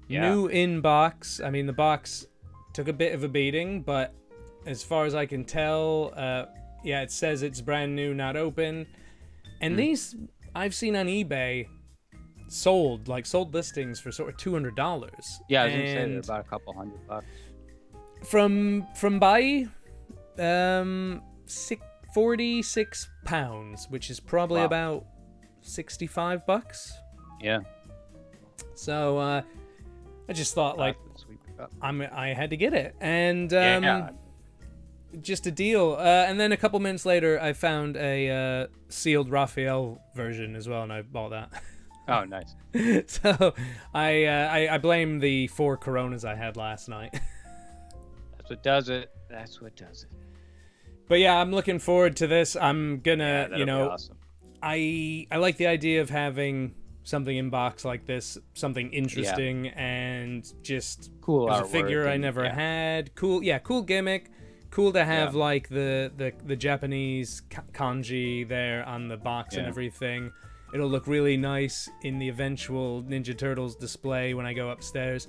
new in box. I mean, the box took a bit of a beating, but as far as I can tell, it says it's brand new, not open. And these I've seen on eBay sold listings for sort of $200. Yeah, I was gonna say they're about a couple $100. From Bai, 46 pounds, which is probably about $65. Yeah. So I just thought I had to get it, and just a deal. And then a couple minutes later, I found a sealed Raphael version as well, and I bought that. Oh, nice. So I blame the 4 Coronas I had last night. That's what does it. But yeah, I'm looking forward to this. I'm gonna, be awesome. I like the idea of having something in box like this, something interesting and just cool. As a figure I never had. Cool gimmick. Cool to have the Japanese kanji there on the box and everything. It'll look really nice in the eventual Ninja Turtles display when I go upstairs.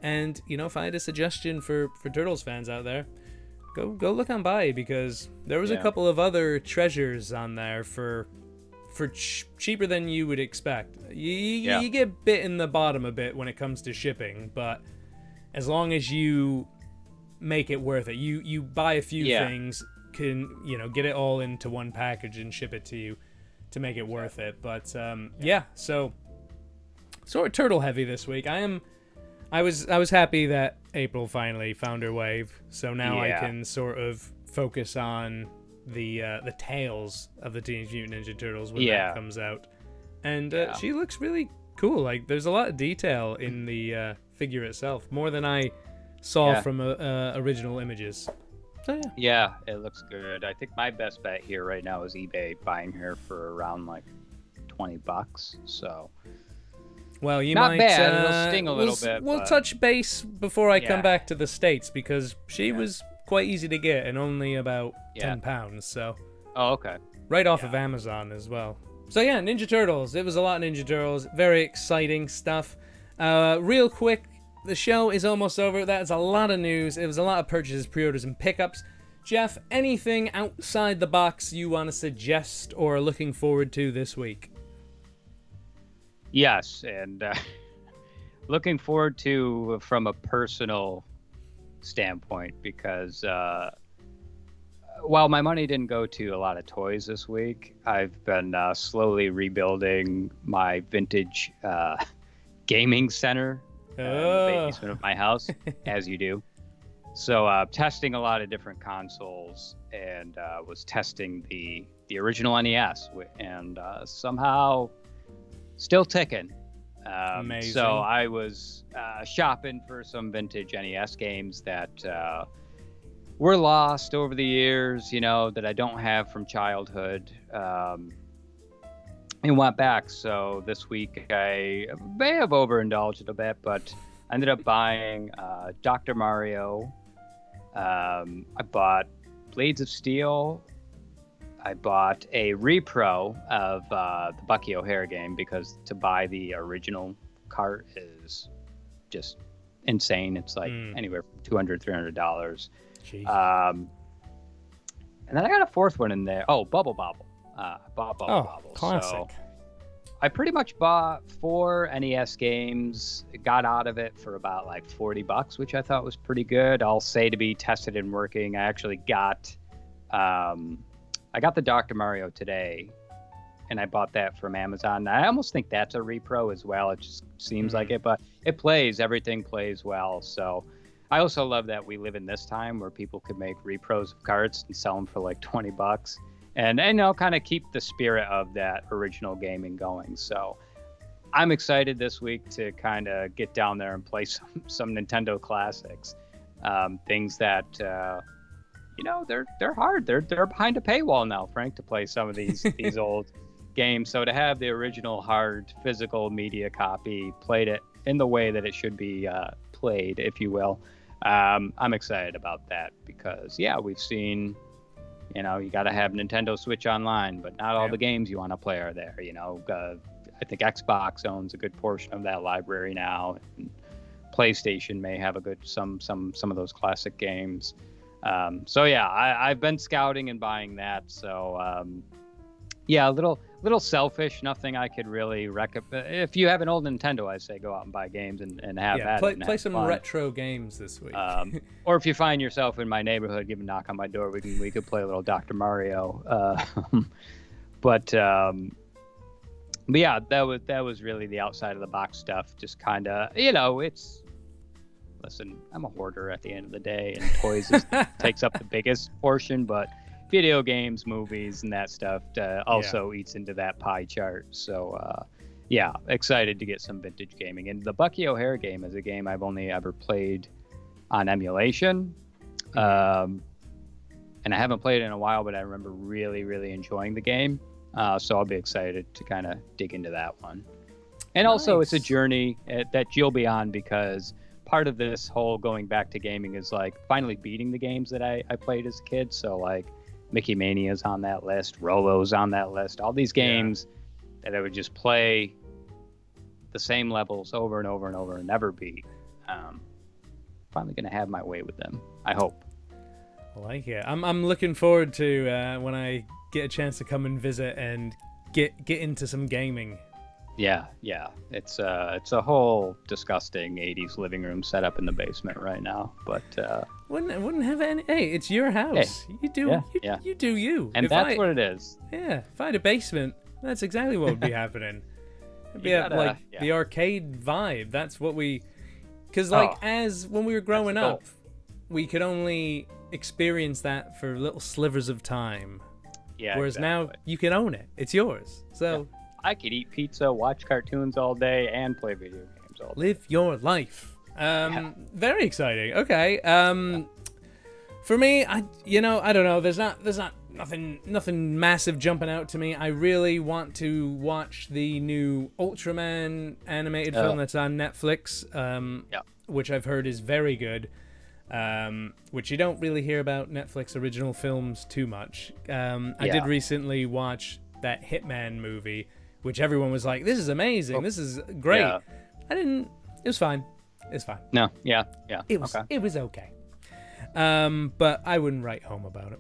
And if I had a suggestion for Turtles fans out there, go look on Buy, because there was a couple of other treasures on there for cheaper than you would expect. You get bit in the bottom a bit when it comes to shipping, but as long as you make it worth it, you buy a few things, can get it all into one package and ship it to you to make it worth it. But so sort of turtle heavy this week. I was happy that April finally found her wave, so now I can sort of focus on the tales of the Teenage Mutant Ninja Turtles when that comes out. And she looks really cool. There's a lot of detail in the figure itself, more than I saw from original images. So yeah, it looks good. I think my best bet here right now is eBay, buying her for around $20. So well, you not might bad. It'll sting a little bit. We'll touch base before I come back to the States, because she was quite easy to get and only about £10. So okay, right off of Amazon as well. So yeah, Ninja Turtles. It was a lot of Ninja Turtles. Very exciting stuff. Real quick, the show is almost over. That's a lot of news. It was a lot of purchases, pre-orders, and pickups. Jeff, anything outside the box you want to suggest or are looking forward to this week? Yes, and looking forward to from a personal standpoint, because while my money didn't go to a lot of toys this week, I've been slowly rebuilding my vintage gaming center in the basement of my house, as you do. So testing a lot of different consoles, and was testing the original NES, and somehow still ticking. Amazing. So I was shopping for some vintage NES games that were lost over the years, that I don't have from childhood, and went back. So this week I may have overindulged a bit, but I ended up buying Dr. Mario. I bought Blades of Steel. I bought a repro of the Bucky O'Hare game, because to buy the original cart is just insane. It's like anywhere from $200, $300. And then I got a fourth one in there. Oh, Bubble Bobble. I bought Bubble Bobble. Classic. So I pretty much bought 4 NES games, got out of it for about like $40, which I thought was pretty good. I'll say to be tested and working. I actually got the Dr. Mario today, and I bought that from Amazon. I almost think that's a repro as well. It just seems like it, but everything plays well. So I also love that we live in this time where people could make repros of cards and sell them for like $20. And kind of keep the spirit of that original gaming going. So I'm excited this week to kind of get down there and play some Nintendo classics. Things that, they're hard. They're behind a paywall now, Frank, to play some of these old games. So to have the original hard physical media copy, played it in the way that it should be played, if you will, I'm excited about that, because, we've seen... you got to have Nintendo Switch Online, but not all the games you want to play are there. I think Xbox owns a good portion of that library now. And PlayStation may have a good some of those classic games. I've been scouting and buying that. So a little selfish. Nothing I could really recommend. If you have an old Nintendo, I say go out and buy games and have that. Play some retro games this week. Or if you find yourself in my neighborhood, give a knock on my door. We could play a little Dr. Mario. But that was really the outside of the box stuff. Just kind of, listen, I'm a hoarder at the end of the day, and toys takes up the biggest portion, but video games, movies, and that stuff also eats into that pie chart. So, excited to get some vintage gaming. And the Bucky O'Hare game is a game I've only ever played on emulation. And I haven't played it in a while, but I remember really, really enjoying the game. So I'll be excited to kind of dig into that one. And also, it's a journey that you'll be on, because part of this whole going back to gaming is like finally beating the games that I played as a kid. So like Mickey Mania's on that list, Rolo's on that list, all these games that I would just play the same levels over and over and over and never beat. Finally going to have my way with them, I hope. I like it. I'm looking forward to when I get a chance to come and visit and get into some gaming. Yeah. It's a whole disgusting 80s living room set up in the basement right now, but wouldn't have any. Hey, it's your house. Hey, you do you do you. And that's what it is. Yeah, if I had a basement, that's exactly what would be happening. It'd be the arcade vibe. That's what we, because as when we were growing up, we could only experience that for little slivers of time. Yeah. Whereas now you can own it. It's yours. So. Yeah. I could eat pizza, watch cartoons all day, and play video games all day. Live your life. Very exciting. Okay. For me, I don't know. There's not nothing massive jumping out to me. I really want to watch the new Ultraman animated film that's on Netflix. Which I've heard is very good. Which you don't really hear about Netflix original films too much. I did recently watch that Hitman movie, which everyone was like, this is amazing, this is great. It was fine. It's fine. No, It was okay. But I wouldn't write home about it.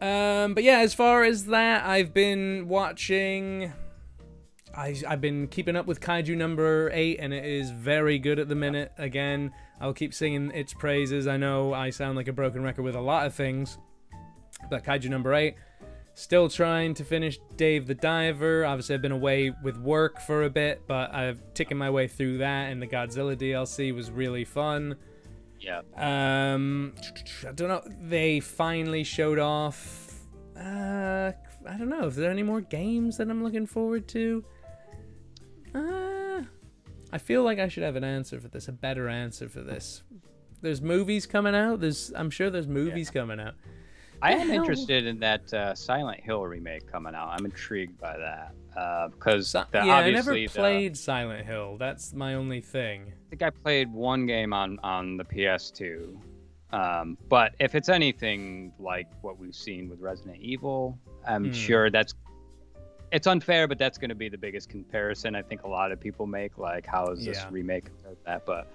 But yeah, as far as that, I've been watching... I've been keeping up with Kaiju number 8, and it is very good at the minute. Again, I'll keep singing its praises. I know I sound like a broken record with a lot of things, but Kaiju number 8... Still trying to finish Dave the Diver. Obviously, I've been away with work for a bit, but I've taken my way through that, and the Godzilla DLC was really fun. Yeah. I don't know. They finally showed off. I don't know. Is there any more games that I'm looking forward to? I feel like I should have an answer for this, a better answer for this. There's movies coming out. I'm sure there's movies coming out. I am interested in that Silent Hill remake coming out. I'm intrigued by that because I never played Silent Hill. That's my only thing. I think I played one game on the PS2. But if it's anything like what we've seen with Resident Evil, I'm sure it's unfair, but that's going to be the biggest comparison I think a lot of people make. Like, how is this remake compared to that? But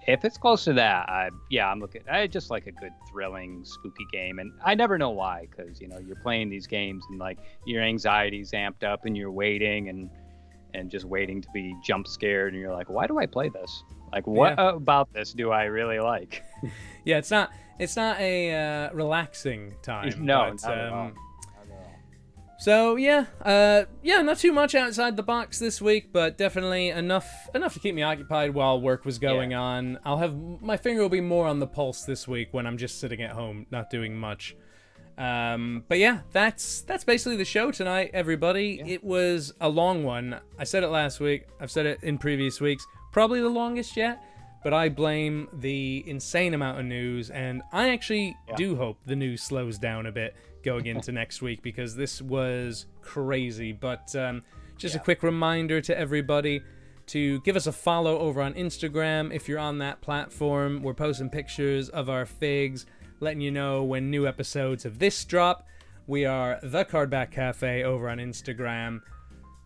if it's close to that, I'm looking. I just like a good, thrilling, spooky game, and I never know why, because you're playing these games and like your anxiety's amped up, and you're waiting and just waiting to be jump scared, and you're like, why do I play this? Like, what about this do I really like? Yeah, it's not a relaxing time. No, but, not at all. So not too much outside the box this week, but definitely enough to keep me occupied while work was going on. My finger will be more on the pulse this week when I'm just sitting at home, not doing much. But yeah, that's basically the show tonight, everybody. Yeah. It was a long one. I said it last week. I've said it in previous weeks. Probably the longest yet. But I blame the insane amount of news, and I actually do hope the news slows down a bit going into next week, because this was crazy. But just a quick reminder to everybody to give us a follow over on Instagram if you're on that platform. We're posting pictures of our figs, letting you know when new episodes of this drop. We are the Cardback Cafe over on Instagram.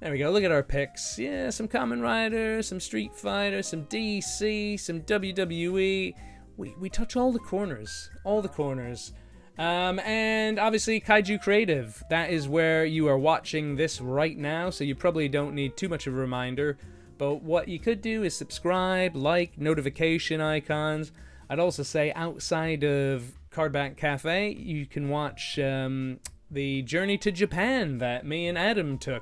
There we go. Look at our picks. Yeah, some Kamen Rider, some Street Fighter, some DC, some WWE. We touch all the corners. All the corners. And obviously Kaiju Creative. That is where you are watching this right now, so you probably don't need too much of a reminder. But what you could do is subscribe, like, notification icons. I'd also say outside of Cardback Cafe, you can watch the journey to Japan that me and Adam took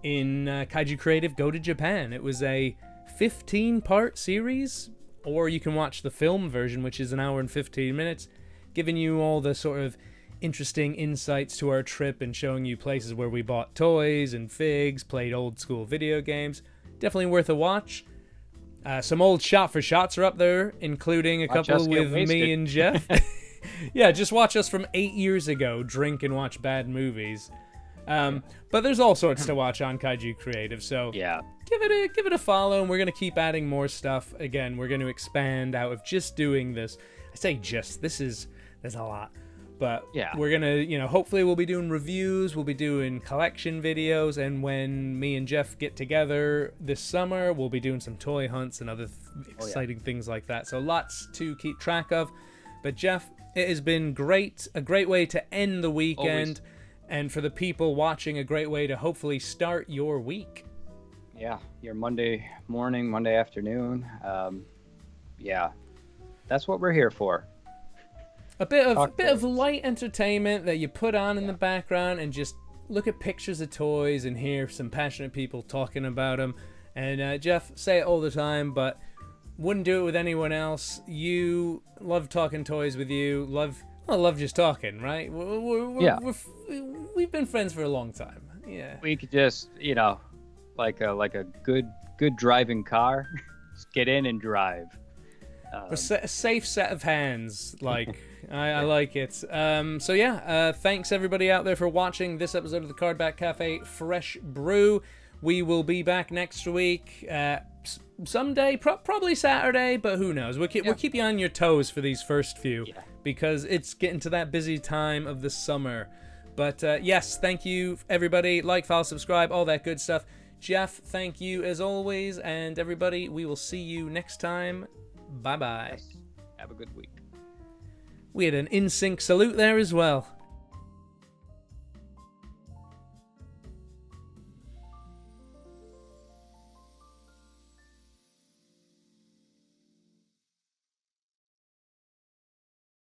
in Kaiju Creative Go to Japan. It was a 15-part series, or you can watch the film version, which is an hour and 15 minutes, giving you all the sort of interesting insights to our trip and showing you places where we bought toys and figs, played old school video games. Definitely worth a watch. Some old shot for shots are up there, including a couple with me and Jeff. Yeah, just watch us from 8 years ago drink and watch bad movies. But there's all sorts to watch on Kaiju Creative, so give it a follow, and we're gonna keep adding more stuff. Again, we're gonna expand out of just doing this. I say just, there's a lot, but we're gonna, hopefully we'll be doing reviews, we'll be doing collection videos, and when me and Jeff get together this summer, we'll be doing some toy hunts and other exciting things like that. So lots to keep track of. But Jeff, it has been great, a great way to end the weekend. Always. And for the people watching, a great way to hopefully start your week. Yeah, your Monday morning, Monday afternoon. That's what we're here for. A bit of light entertainment that you put on in the background and just look at pictures of toys and hear some passionate people talking about them. And Jeff, say it all the time, but wouldn't do it with anyone else. You love talking toys with you. I love just talking, right? We've been friends for a long time. Yeah. We could just, like a good driving car, just get in and drive. A safe set of hands, like I like it. Thanks everybody out there for watching this episode of the Cardback Cafe Fresh Brew. We will be back next week. Someday, probably Saturday, but who knows? We'll keep you on your toes for these first few, because it's getting to that busy time of the summer. But yes, thank you everybody. Like, follow, subscribe, all that good stuff. Jeff, thank you as always, and everybody, we will see you next time. Bye bye. Have a good week. We had an in-sync salute there as well.